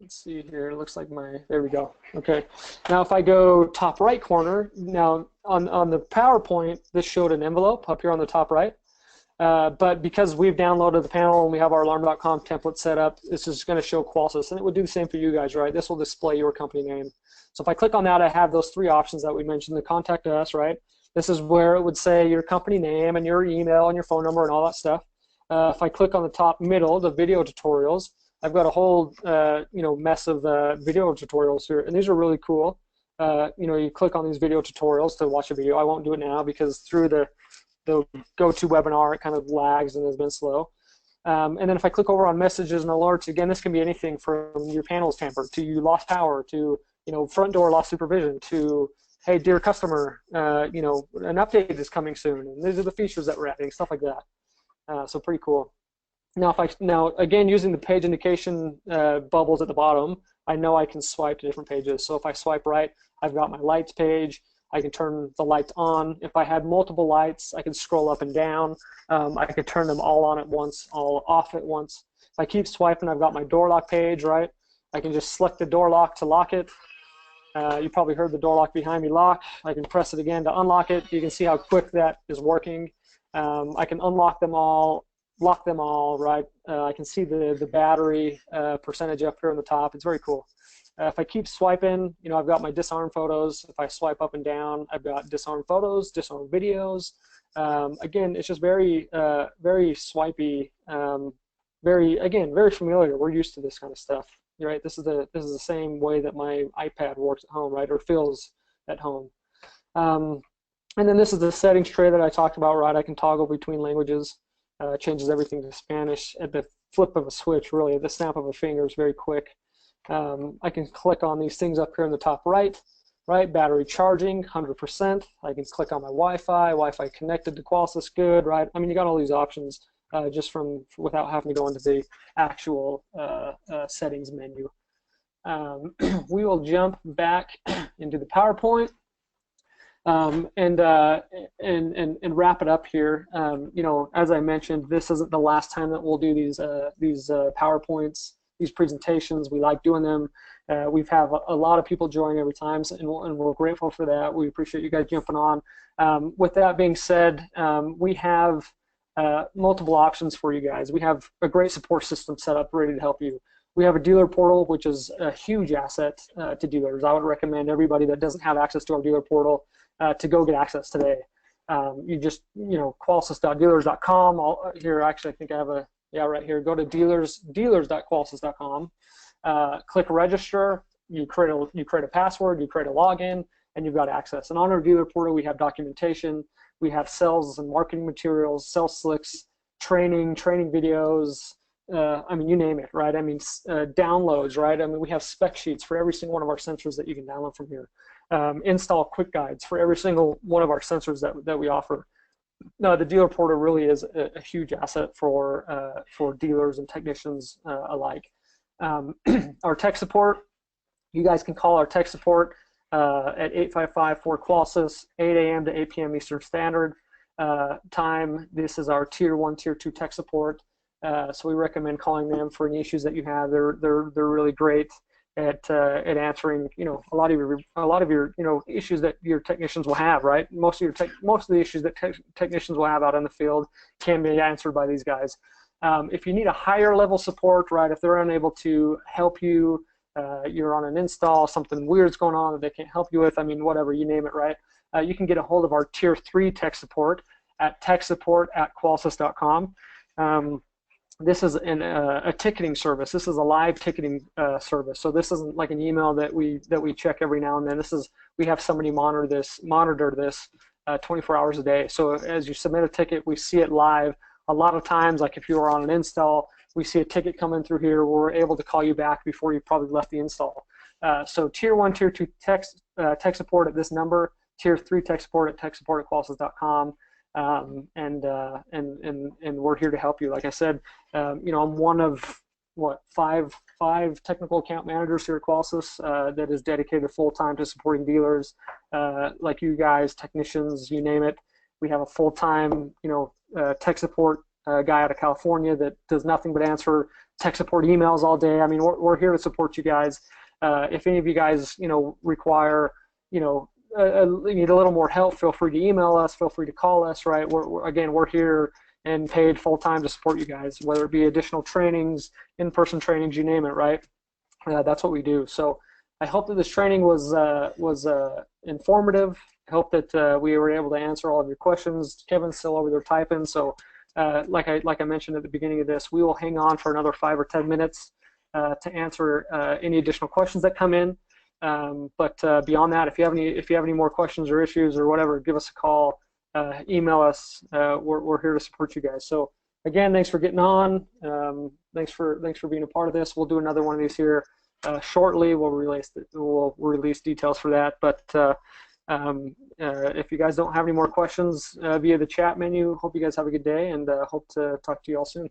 Let's see here. It looks like there we go. Okay. Now if I go top right corner, now on the PowerPoint, this showed an envelope up here on the top right. But because we've downloaded the panel and we have our alarm.com template set up, this is going to show Qolsys, and it would do the same for you guys, right? This will display your company name. So if I click on that, I have those three options that we mentioned: the contact us, right? This is where it would say your company name and your email and your phone number and all that stuff. If I click on the top middle, the video tutorials, I've got a whole mess of video tutorials here, and these are really cool. You click on these video tutorials to watch a video. I won't do it now because through the GoToWebinar, it kind of lags and has been slow. And then if I click over on messages and alerts, again, this can be anything from your panels tampered to you lost power to front door lost supervision to, hey, dear customer, an update is coming soon, and these are the features that we're adding, stuff like that. So pretty cool. Now again, using the page indication bubbles at the bottom, I know I can swipe to different pages. So if I swipe right, I've got my lights page. I can turn the lights on. If I had multiple lights, I can scroll up and down. I could turn them all on at once, all off at once. If I keep swiping, I've got my door lock page, right? I can just select the door lock to lock it. You probably heard the door lock behind me lock. I can press it again to unlock it. You can see how quick that is working. I can unlock them all, lock them all, right? I can see the battery percentage up here on the top. It's very cool. If I keep swiping, you know, I've got my disarm photos. If I swipe up and down, I've got disarm photos, disarm videos. Again, it's just very, very swipey. Very familiar. We're used to this kind of stuff. Right, this is the same way that my iPad works at home, right, or feels at home. And then this is the settings tray that I talked about, right? I can toggle between languages, changes everything to Spanish at the flip of a switch, really, at the snap of a finger. Is very quick. I can click on these things up here in the top right, battery charging, 100%. I can click on my Wi-Fi connected to Qolsys, good, right? I mean, you got all these options. Just without having to go into the actual settings menu. We will jump back into the PowerPoint and wrap it up here. You know, as I mentioned, this isn't the last time that we'll do these PowerPoints, these presentations. We like doing them. We've had a lot of people join every time, and we're grateful for that. We appreciate you guys jumping on. With that being said, we have multiple options for you guys. We have a great support system set up ready to help you. We have a dealer portal, which is a huge asset to dealers. I would recommend everybody that doesn't have access to our dealer portal to go get access today. You just, you know, Qolsys.dealers.com. Here, actually, I think I have a, yeah, right here. Go to dealers.qolsys.com. Click register. You create a password. You create a login, and you've got access. And on our dealer portal, we have documentation. We have sales and marketing materials, sales slicks, training videos, I mean, you name it, right? I mean, downloads, right? I mean, we have spec sheets for every single one of our sensors that you can download from here. Install quick guides for every single one of our sensors that we offer. No, the dealer portal really is a huge asset for dealers and technicians alike. Our tech support, you guys can call our tech support at 855-4-QOLSYS, 8 a.m. to 8 p.m. Eastern Standard Time. This is our Tier 1, Tier 2 tech support. So we recommend calling them for any issues that you have. They're really great at answering, you know, a lot of your you know, issues that your technicians will have, right? Most of the issues that technicians will have out in the field can be answered by these guys. If you need a higher level support, right? If they're unable to help you, you're on an install, something weird's going on that they can't help you with, I mean, whatever, you name it, right? You can get a hold of our Tier 3 tech support at techsupport@qolsys.com. This is a ticketing service. This is a live ticketing service. So this isn't like an email that we check every now and then. We have somebody monitor this 24 hours a day. So as you submit a ticket, we see it live. A lot of times, like if you were on an install, we see a ticket coming through here. We're able to call you back before you probably left the install. So Tier 1, Tier 2 tech support at this number. Tier 3 tech support at techsupport@qolsys.com. And we're here to help you. Like I said, you know, I'm one of five technical account managers here at Qolsys that is dedicated full time to supporting dealers like you guys, technicians, you name it. We have a full time, you know, tech support guy out of California that does nothing but answer tech support emails all day. I mean, we're here to support you guys. If any of you guys, you know, require, you know, need a little more help, feel free to email us, feel free to call us, right? We're here and paid full-time to support you guys, whether it be additional trainings, in-person trainings, you name it, right? That's what we do. So I hope that this training was informative. I hope that we were able to answer all of your questions. Kevin's still over there typing, so like I mentioned at the beginning of this, we will hang on for another 5 or 10 minutes to answer any additional questions that come in. But beyond that, if you have any more questions or issues or whatever, give us a call, email us. We're here to support you guys. So again, thanks for getting on. Thanks for being a part of this. We'll do another one of these here shortly. We'll release details for that. But if you guys don't have any more questions via the chat menu, hope you guys have a good day, and hope to talk to you all soon.